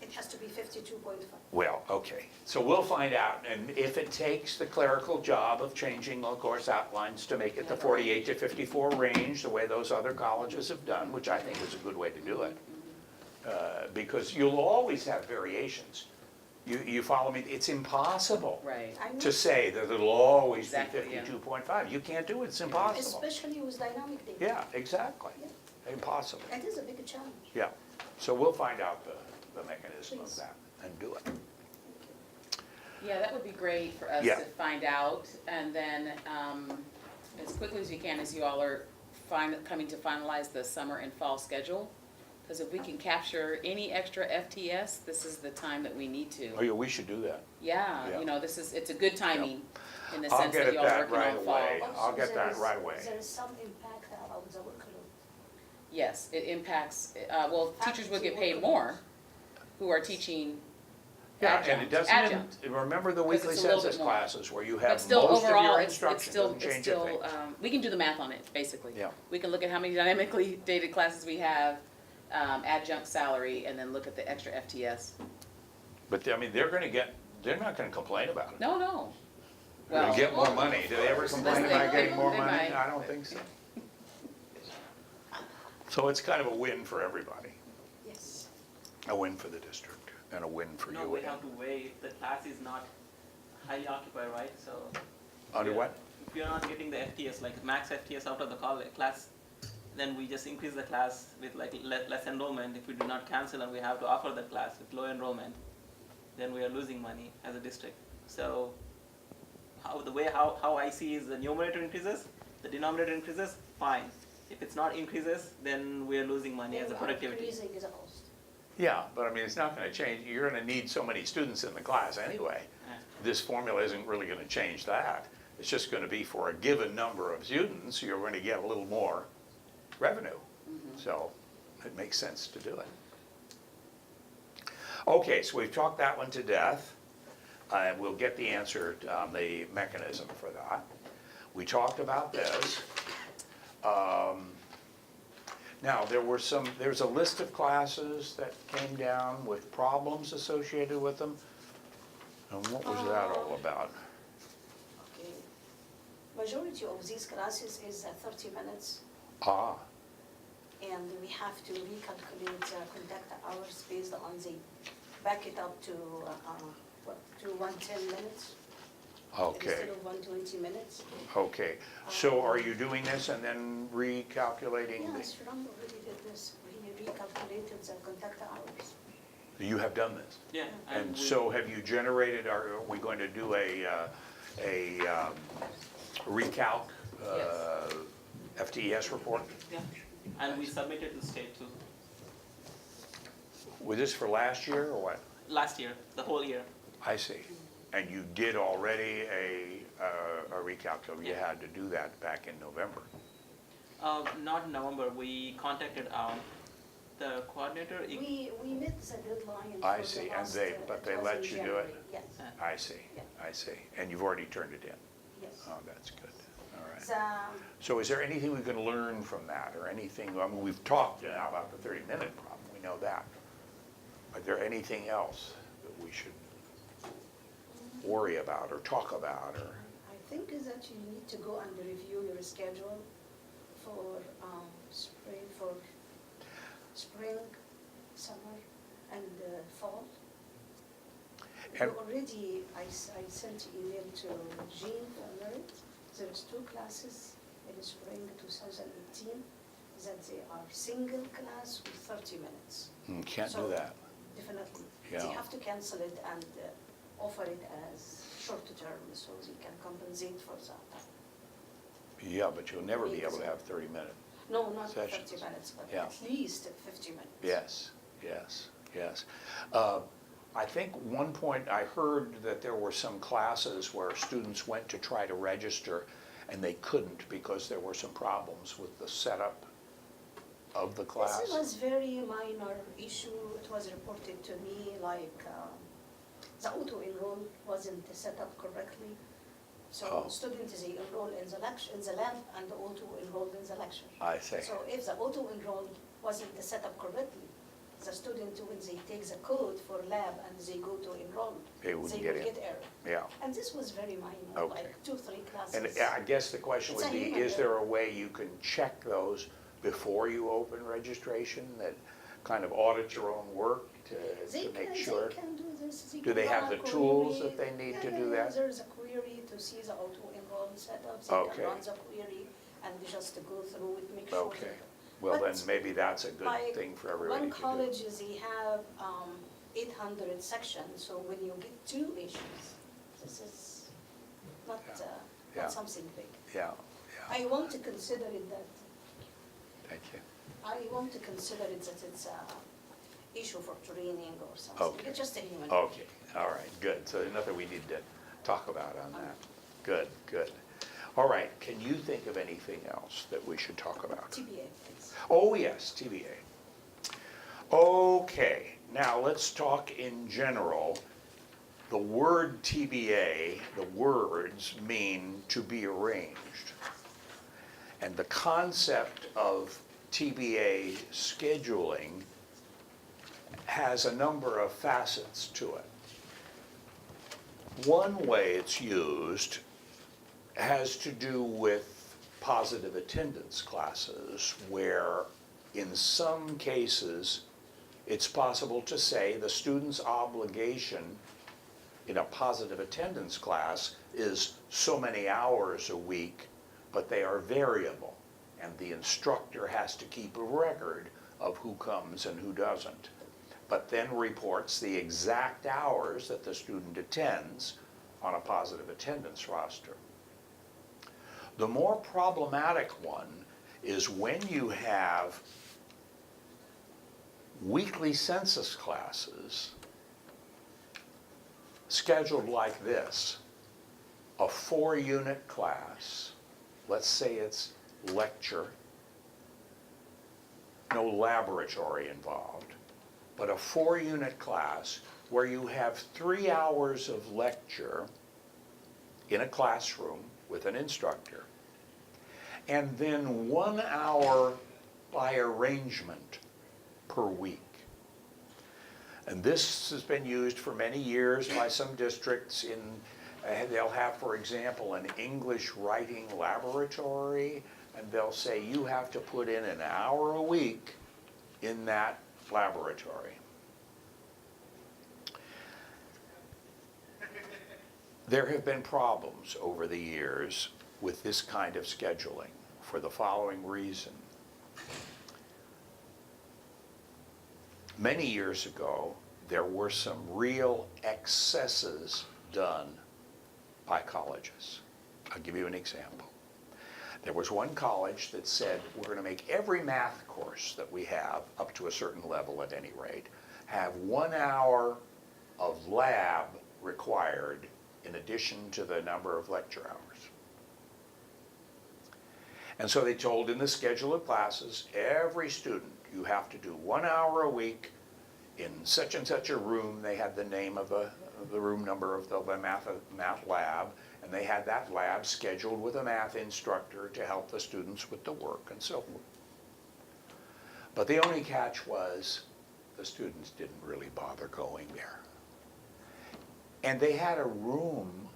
it has to be 52.5. Well, okay, so we'll find out, and if it takes the clerical job of changing the course outlines to make it the 48 to 54 range, the way those other colleges have done, which I think is a good way to do it, because you'll always have variations. You follow me? It's impossible Right. I know, to say that it'll always be Exactly, yeah. 52.5. You can't do it, it's impossible. especially with dynamic data. Yeah, exactly, impossible, It is a big challenge. yeah. So we'll find out the mechanism of Please. that and do it. Yeah, that would be great for us Yeah. to find out, and then, as quickly as you can, as you all are coming to finalize the summer and fall schedule, because if we can capture any extra FTS, this is the time that we need Oh, to. yeah, we should do that. Yeah, Yeah. you know, it's a good timing, in the I'll sense get that it y'all are that working right on fall. away. I'll Also, get there that is- right away. There is some impact about the workload. Yes, it impacts, well, teachers would get paid more who are teaching Yeah, and it adjunct. doesn't, remember the 'Cause weekly it's a little census bit more. classes where you But have still, most of overall, your it's instruction still, doesn't it's change a still, thing. we can do the math on it, basically. Yeah. We can look at how many dynamically dated classes we have, adjunct salary, and then look at the extra FTS. But, I mean, they're not gonna complain about it. No, no. They're gonna Well, get more money. Do they ever complain about getting more They money? might. I don't think so. So it's kind of a win for everybody. Yes. A win for the district and a win for No, you. we have to weigh if the class is not highly occupied, right? So. Under yeah, what? If you're not getting the FTS, like max FTS out of the class, then we just increase the class with like less enrollment. If we do not cancel and we have to offer the class with low enrollment, then we are losing money as a district. So how I see is the numerator increases, the denominator increases, fine. If it's not increases, then we are losing money as a Then we are productivity. increasing the cost. Yeah, but I mean, it's not gonna change. You're gonna need so many students in the class anyway. Yeah. This formula isn't really gonna change that. It's just gonna be for a given number of students, you're gonna get a little more revenue. So it makes sense to do it. Okay, so we've talked that one to death, and we'll get the answer on the mechanism for that. We talked about this. Now, there's a list of classes that came down with problems associated with them. And what was that all about? Okay. Majority of these classes is 30 minutes, Ah, and we have to recalculate the conduct hours based on the, back it up to, to 110 minutes. okay, Instead of 120 minutes. okay. So are you doing this and then recalculating? Yes, remember, we did this, we recalculated the conduct hours. You have done this? Yeah. And we- so have you generated, are we going to do a recalc FTES report? Yeah, and we submitted to state too, Was this for last year or what? last year, the whole year. I see. And you did already a recalculate. You had to do that back in November. Not in November, we contacted the coordinator. We met the deadline I for see, the and last, but it they was let in you do it? January. Yes, I see, Yeah. I see. And you've already turned it in? yes. Oh, that's good, all right. So, So is there anything we can learn from that, or anything, I mean, we've talked now about the 30-minute problem, we know that. Are there anything else that we should worry about, or talk about, or? I think is that you need to go and review your schedule for spring, summer, and fall. And- You already, I sent email to Jean for merit. There's 2 classes in spring 2018 that they are single class with 30 minutes. Can't do So, that. Definitely. Yeah. They have to cancel it and offer it as short term so they can compensate for that. Yeah, but you'll never be able to have 30-minute. No, not Sessions. 30 minutes, but Yeah. at least 50 minutes. Yes, yes, yes. I think one point I heard that there were some classes where students went to try to register and they couldn't because there were some problems with the setup of the class. This was very minor issue. It was reported to me like the auto-enroll wasn't set up correctly. So Oh. students, they enroll in the lecture, in the lab, and auto-enrolled in the lecture. I see. So if the auto-enroll wasn't set up correctly, the student, when they take the code for lab and they go to enroll, They wouldn't get would in. get error. Yeah. And this was very minor, Okay. like 2-3 classes. And I guess the question It's would a be, human is there error. a way you can check those before you open registration, that kind of audit your own work to make sure? They can do this. Do they can have run the a tools query. that they need Yeah, to yeah, do yeah. that? There's a query to see the auto-enroll setup. They Okay. can run the query and just to go through it, make sure. Okay, that- well then But maybe that's a good like thing for everybody one to do. college, they have 800 sections, so when you get 2 issues, this is not, Yeah. Yeah. not something big. Yeah, yeah, I want to consider it that, thank you. I want to consider it that it's a issue for training or something. Okay. It's just a human. Okay, all right, good. So there's nothing we need to talk about on that. Good, good. All right, can you think of anything else that we should talk about? TBA, please. Oh, yes, TBA. Okay, now let's talk in general. The word TBA, the words mean to be arranged. And the concept of TBA scheduling has a number of facets to it. One way it's used has to do with positive attendance classes, where in some cases it's possible to say the student's obligation in a positive attendance class is so many hours a week, but they are variable, and the instructor has to keep a record of who comes and who doesn't, but then reports the exact hours that the student attends on a positive attendance roster. The more problematic one is when you have weekly census classes scheduled like this, a 4-unit class, let's say it's lecture, no laboratory involved, but a 4-unit class where you have 3 hours of lecture in a classroom with an instructor, and then 1 hour by arrangement per week. And this has been used for many years by some districts in, they'll have, for example, an English writing laboratory, and they'll say you have to put in an hour a week in that laboratory. There have been problems over the years with this kind of scheduling for the following reason. Many years ago, there were some real excesses done by colleges. I'll give you an example. There was one college that said, we're going to make every math course that we have, up to a certain level at any rate, have 1 hour of lab required in addition to the number of lecture hours. And so they told in the schedule of classes, every student, you have to do 1 hour a week in such and such a room. They had the name of the room number of the math lab, and they had that lab scheduled with a math instructor to help the students with the work and so forth. But the only catch was the students didn't really bother going there. And they had a room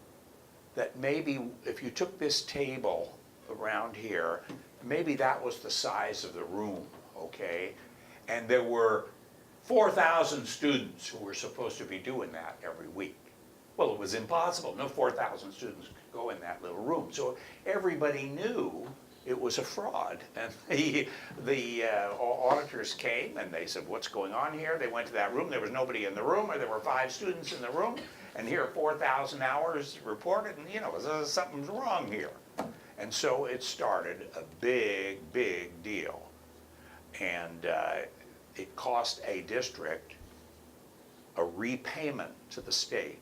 that maybe if you took this table around here, maybe that was the size of the room, okay? And there were 4,000 students who were supposed to be doing that every week. Well, it was impossible. No 4,000 students could go in that little room. So everybody knew it was a fraud. And the auditors came and they said, what's going on here? They went to that room. There was nobody in the room, or there were 5 students in the room. And here are 4,000 hours reported, and something's wrong here. And so it started a big, big deal. And it cost a district a repayment to the state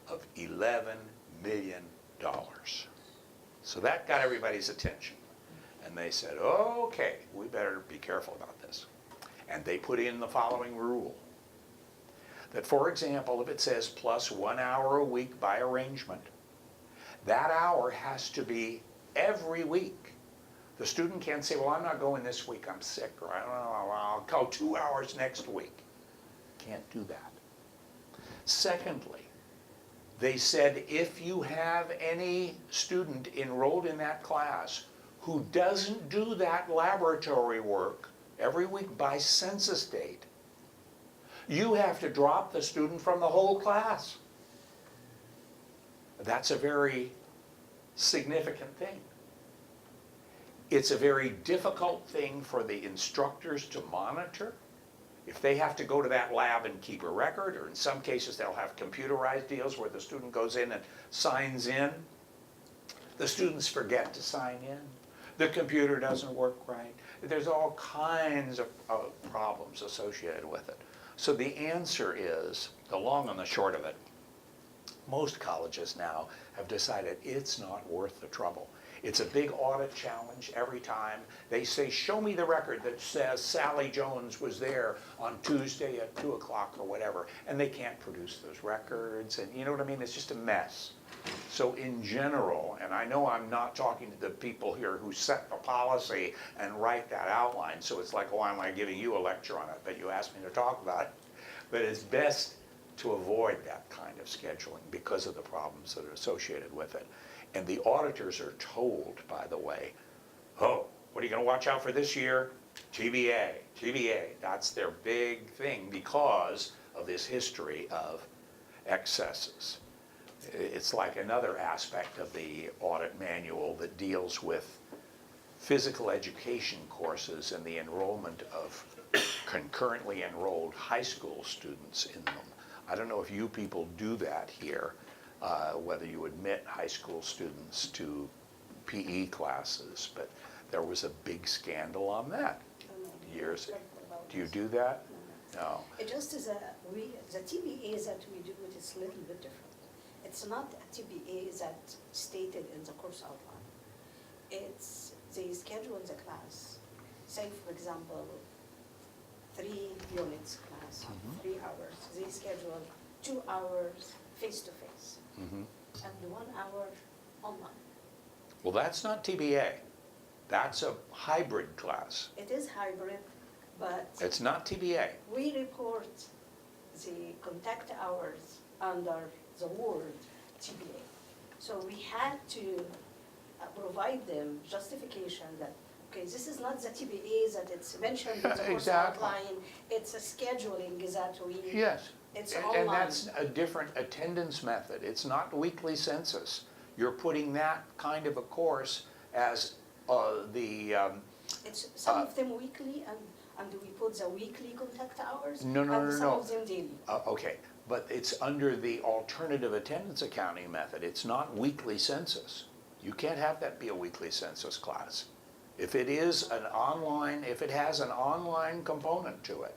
of $11 million. So that got everybody's attention. And they said, okay, we better be careful about this. And they put in the following rule. That, for example, if it says plus 1 hour a week by arrangement, that hour has to be every week. The student can't say, well, I'm not going this week, I'm sick, or I don't know, I'll go 2 hours next week. Can't do that. Secondly, they said if you have any student enrolled in that class who doesn't do that laboratory work every week by census date, you have to drop the student from the whole class. That's a very significant thing. It's a very difficult thing for the instructors to monitor. If they have to go to that lab and keep a record, or in some cases they'll have computerized deals where the student goes in and signs in. The students forget to sign in. The computer doesn't work right. There's all kinds of problems associated with it. So the answer is, the long and the short of it, most colleges now have decided it's not worth the trouble. It's a big audit challenge every time. They say, show me the record that says Sally Jones was there on Tuesday at 2 o'clock or whatever. And they can't produce those records. And you know what I mean? It's just a mess. So in general, and I know I'm not talking to the people here who set the policy and write that outline, so it's like, why am I giving you a lecture on it? But you asked me to talk about it. But it's best to avoid that kind of scheduling because of the problems that are associated with it. And the auditors are told, by the way, oh, what are you going to watch out for this year? TBA, TBA. That's their big thing because of this history of excesses. It's like another aspect of the audit manual that deals with physical education courses and the enrollment of concurrently enrolled high school students in them. I don't know if you people do that here, whether you admit high school students to PE classes, but there was a big scandal on that years. Do you do that? No. It just is the TBAs that we do it is a little bit different. It's not a TBA that stated in the course outline. It's they schedule the class. Say, for example, 3 units class, 3 hours. They schedule 2 hours face-to-face and 1 hour online. Well, that's not TBA. That's a hybrid class. It is hybrid, but It's not TBA. we report the contact hours under the word TBA. So we had to provide them justification that, okay, this is not the TBA that it's mentioned in the course Exactly. outline, it's a scheduling that we, Yes. it's And online. that's a different attendance method. It's not weekly census. You're putting that kind of a course as It's some of them weekly and we put the weekly contact hours. No, no, and no, some no. of them daily. Okay, but it's under the alternative attendance accounting method. It's not weekly census. You can't have that be a weekly census class. If it is an online, if it has an online component to it,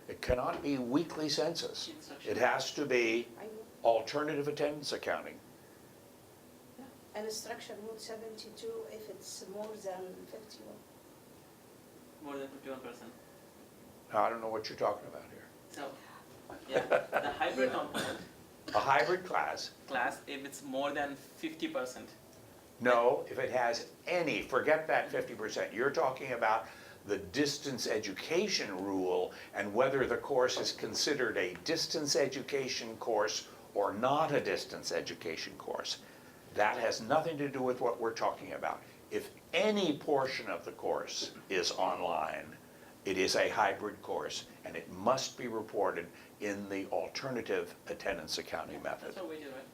it cannot be weekly census. It has to be I know. alternative attendance accounting. instruction mode 72 if it's more than 51. More than 51%. I don't know what you're talking about here. So, yeah, the hybrid component A hybrid class, class, if it's more than 50%. no, if it has any, forget that 50%. You're talking about the distance education rule and whether the course is considered a distance education course or not a distance education course. That has nothing to do with what we're talking about. If any portion of the course is online, it is a hybrid course and it must be reported in the alternative attendance accounting method. That's what we do, right?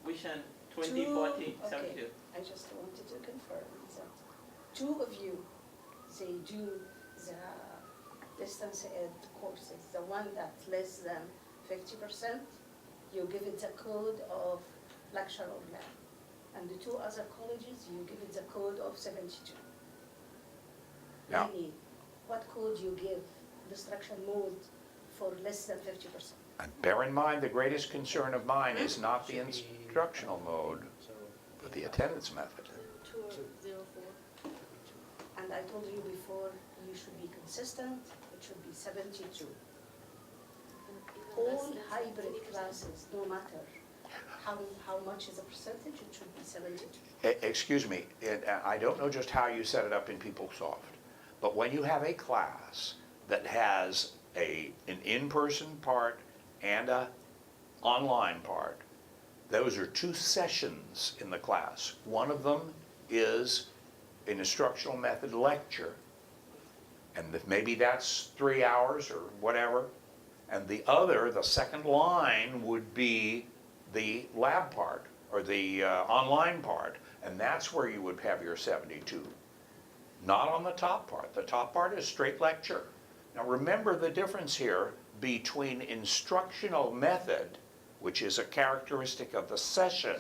We send 20, 40, 72. Okay, I just wanted to confirm that two of you, they do the distance ed courses, the one that's less than 50%, you give it the code of lecture or lab. And the two other colleges, you give it the code of 72. Now- Maybe, what code you give instruction mode for less than 50%? And bear in mind, the greatest concern of mine is not the Should be- instructional mode, So, but the attendance method. 204. And I told you before, you should be consistent, it should be 72. All hybrid classes, no matter how much is the percentage, it should be 72. Excuse me, I don't know just how you set it up in PeopleSoft, but when you have a class that has an in-person part and a online part, those are two sessions in the class. One of them is an instructional method lecture, and maybe that's 3 hours or whatever, and the other, the second line, would be the lab part or the online part, and that's where you would have your 72. Not on the top part. The top part is straight lecture. Now remember the difference here between instructional method, which is a characteristic of the session,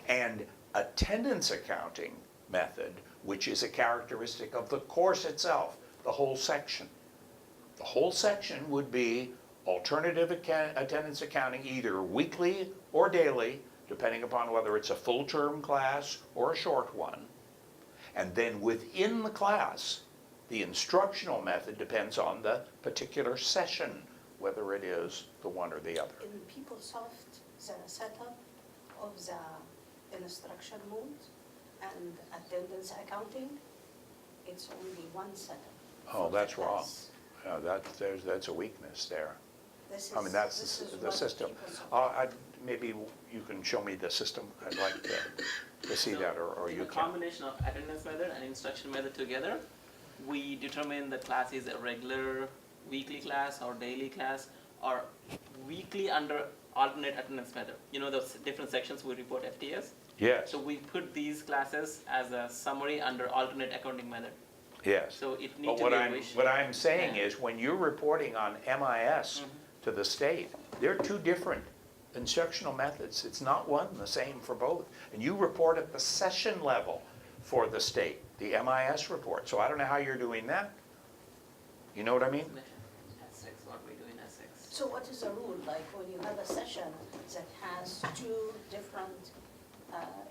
and attendance accounting method, which is a characteristic of the course itself, the whole section. The whole section would be alternative attendance accounting, either weekly or daily, depending upon whether it's a full-term class or a short one. And then within the class, the instructional method depends on the particular session, whether it is the one or the other. In PeopleSoft, the setup of the instruction mode and attendance accounting, it's only one setup. Oh, for the that's wrong. class. That's a weakness there. This I mean, is- that's this is the what system. PeopleSoft- Maybe you can show me the system. I'd like to see that, or In you a can. combination of attendance method and instruction method together, we determine the class is a regular weekly class or daily class or weekly under alternate attendance method. You know those different sections we report FTS? Yes, So we put these classes as a summary under alternate accounting method. yes. So it But needs to what be I'm, wish. what I'm saying Yeah. is, when you're reporting on MIS to the state, they're two different instructional methods. It's not one and the same for both. And you report at the session level for the state, the MIS report. So I don't know how you're doing that. You know what I mean? S6, what we do in S6. So what is the rule, like when you have a session that has two different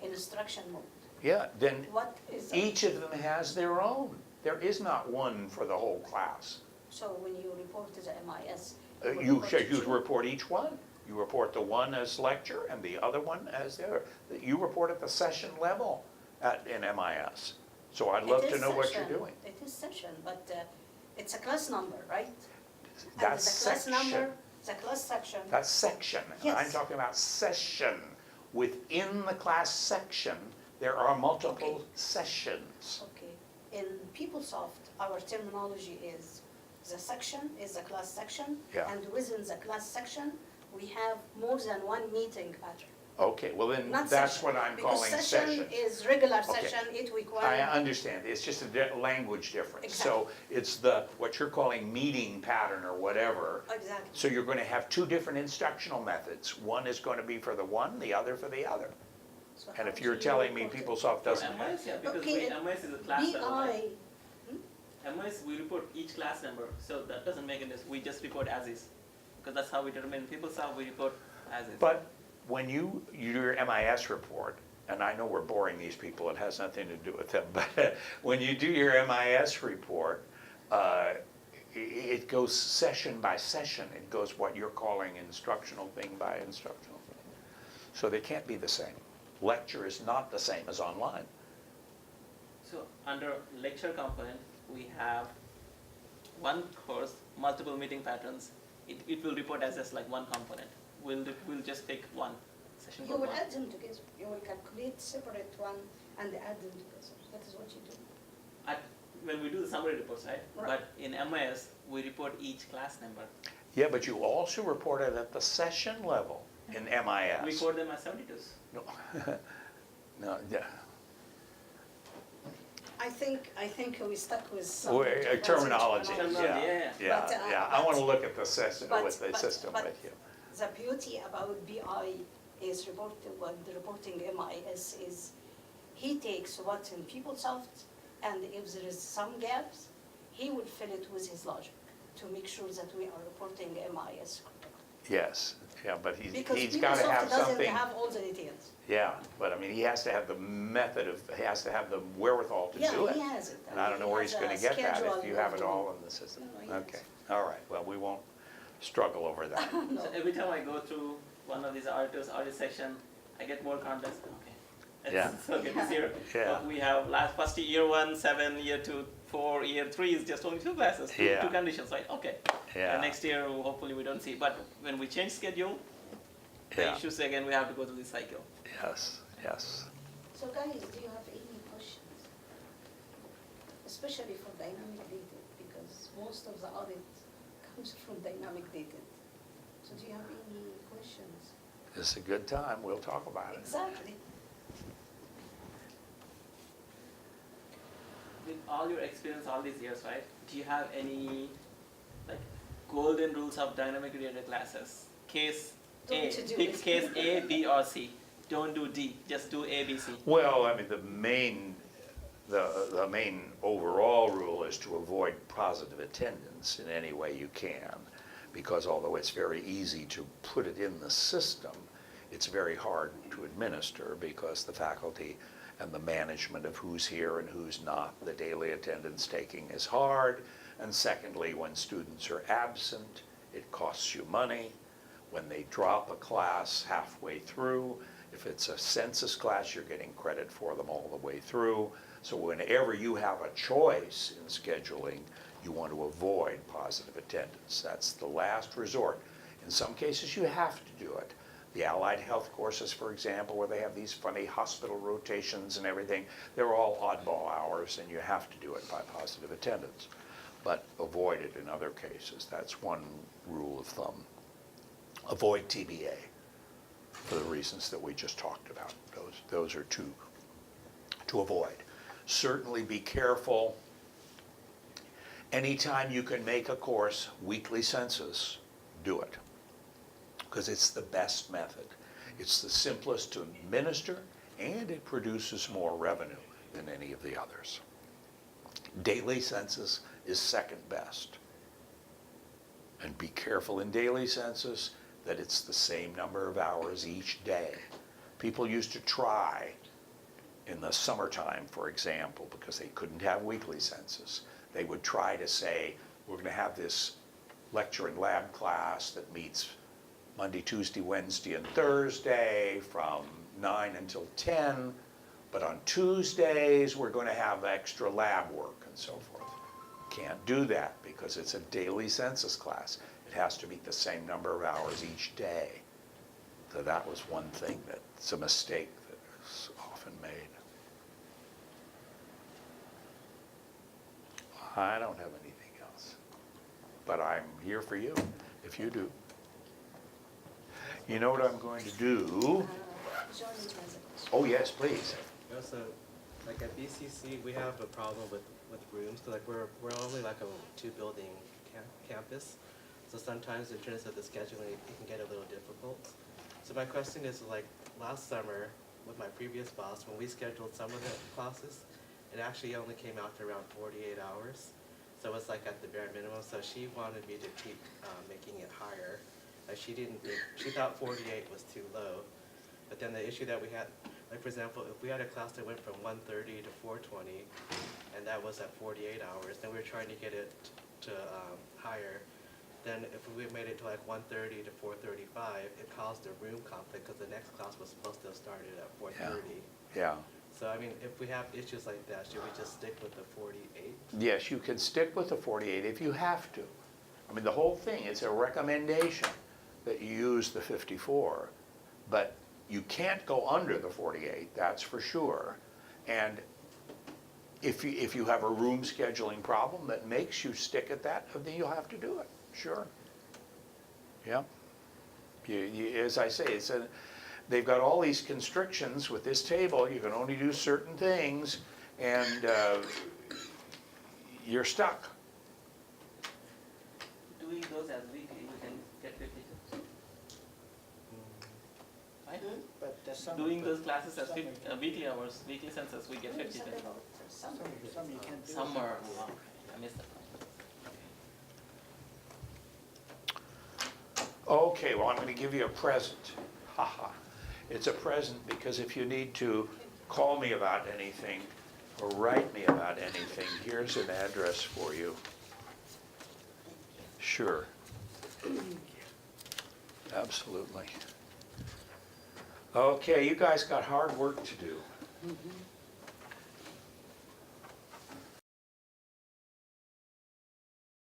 instruction modes? Yeah, then What is, each of them has their own. There is not one for the whole class. so when you report to the MIS? will You report to should two? report each one. You report the one as lecture and the other one as there. You report at the session level in MIS. So I'd love It to is know what you're session. doing. It is session, but it's a class number, right? That's And the class section. number, the class section, That's section. I'm Yes. talking about session. Within the class section, there are multiple Okay. sessions. okay. In PeopleSoft, our terminology is the section is the class section. Yeah. And within the class section, we have more than one meeting pattern. Okay, well then, Not that's session, what I'm calling Because session. session is regular Okay. session, it I requires, understand, it's just a language difference. Exactly. So it's what you're calling meeting pattern or whatever. exactly. So you're going to have two different instructional methods. One is going to be for the one, the other for the other. So And how if you're do you telling me report it? PeopleSoft For doesn't have. MIS, yeah, because Okay, MIS is a class level, right? BI, MIS, we report each class number, so that doesn't make a difference. We just report as is. Because that's how we determine PeopleSoft, we report as is. But when you do your MIS report, and I know we're boring these people, it has nothing to do with them, but when you do your MIS report, it goes session by session. It goes what you're calling instructional thing by instructional thing. So they can't be the same. Lecture is not the same as online. So under lecture component, we have one course, multiple meeting patterns. It will report as just like one component. We'll just pick one session. You will one. add them together. You will calculate separate one and add them together. That is what you do. When we do the summary reports, right? Right. But in MIS, we report each class number. Yeah, but you also report it at the session level in MIS. We code them as 72s. No, no, yeah. I think we stuck with some Terminology, Terminology, yeah, yeah. yeah, But, yeah. I want to look at the system but- with the but- system but- with you. The beauty about BI is the reporting MIS is he takes what's in PeopleSoft, and if there is some gaps, he will fill it with his logic to make sure that we are reporting MIS correctly. Yes, yeah, but Because he's got to have PeopleSoft doesn't something. have all the details. Yeah, but I mean, he has to have the method of, he has to have the wherewithal to Yeah, do it. he has it. And I don't know where he's has going a to get that schedule if you have it of all in the system. No, he has. Okay, all right, well, we won't struggle over that. No. So every time I go through one of these auditors audit section, I get more context. Okay. Yeah. So good to see her. Yeah. But we have first year 1, 7, year 2, 4, year 3 is just only 2 classes, Yeah. two conditions, right? Okay. Yeah. And next year, hopefully we don't see. But when we change schedule, the Yeah. issues again, we have to go through this cycle. Yes, yes. So guys, do you have any questions? Especially for dynamic data, because most of the audit comes from dynamic data. So do you have any questions? It's a good time, we'll talk about it. Exactly. With all your experience all these years, right? Do you have any like golden rules of dynamic data classes? Case A, Don't do pick it. case A, B, or C. Don't do D, just do A, B, C. Well, I mean, the main overall rule is to avoid positive attendance in any way you can, because although it's very easy to put it in the system, it's very hard to administer because the faculty and the management of who's here and who's not, the daily attendance taking is hard. And secondly, when students are absent, it costs you money. When they drop a class halfway through, if it's a census class, you're getting credit for them all the way through. So whenever you have a choice in scheduling, you want to avoid positive attendance. That's the last resort. In some cases, you have to do it. The allied health courses, for example, where they have these funny hospital rotations and everything, they're all oddball hours, and you have to do it by positive attendance. But avoid it in other cases. That's one rule of thumb. Avoid TBA for the reasons that we just talked about. Those are two to avoid. Certainly be careful. Anytime you can make a course weekly census, do it, because it's the best method. It's the simplest to administer, and it produces more revenue than any of the others. Daily census is second best. And be careful in daily census that it's the same number of hours each day. People used to try in the summertime, for example, because they couldn't have weekly census. They would try to say, we're going to have this lecture and lab class that meets Monday, Tuesday, Wednesday, and Thursday from 9 until 10, but on Tuesdays, we're going to have extra lab work and so forth. Can't do that because it's a daily census class. It has to meet the same number of hours each day. So that was one thing that's a mistake that is often made. I don't have anything else, but I'm here for you if you do. You know what I'm going to do? Jordan has a question. Oh, yes, please. Also, like at BCC, we have a problem with rooms, because like we're only like a 2-building campus. So sometimes in terms of the scheduling, it can get a little difficult. So my question is, like last summer with my previous boss, when we scheduled some of the classes, it actually only came out to around 48 hours. So it's like at the bare minimum. So she wanted me to keep making it higher. Like she thought 48 was too low. But then the issue that we had, like for example, if we had a class that went from 1:30 to 4:20, and that was at 48 hours, then we were trying to get it to higher. Then if we made it to like 1:30 to 4:35, it caused a room conflict because the next class was supposed to have started at 4:30. Yeah. So I mean, if we have issues like that, should we just stick with the 48? Yes, you can stick with the 48 if you have to. I mean, the whole thing, it's a recommendation that you use the 54, but you can't go under the 48, that's for sure. And if you have a room scheduling problem that makes you stick at that, then you'll have to do it, sure. Yeah. As I say, they've got all these constrictions with this table, you can only do certain things, and you're stuck. Doing those as weekly, we can get 52. Right? But there's some. Doing those classes as some you can- weekly hours, weekly census, we get 52. Some you can't do. Some are, I missed that. Okay, well, I'm going to give you a present. Haha. It's a present because if you need to call me about anything or write me about anything, here's an address for you. Sure. Absolutely. Okay, you guys got hard work to do.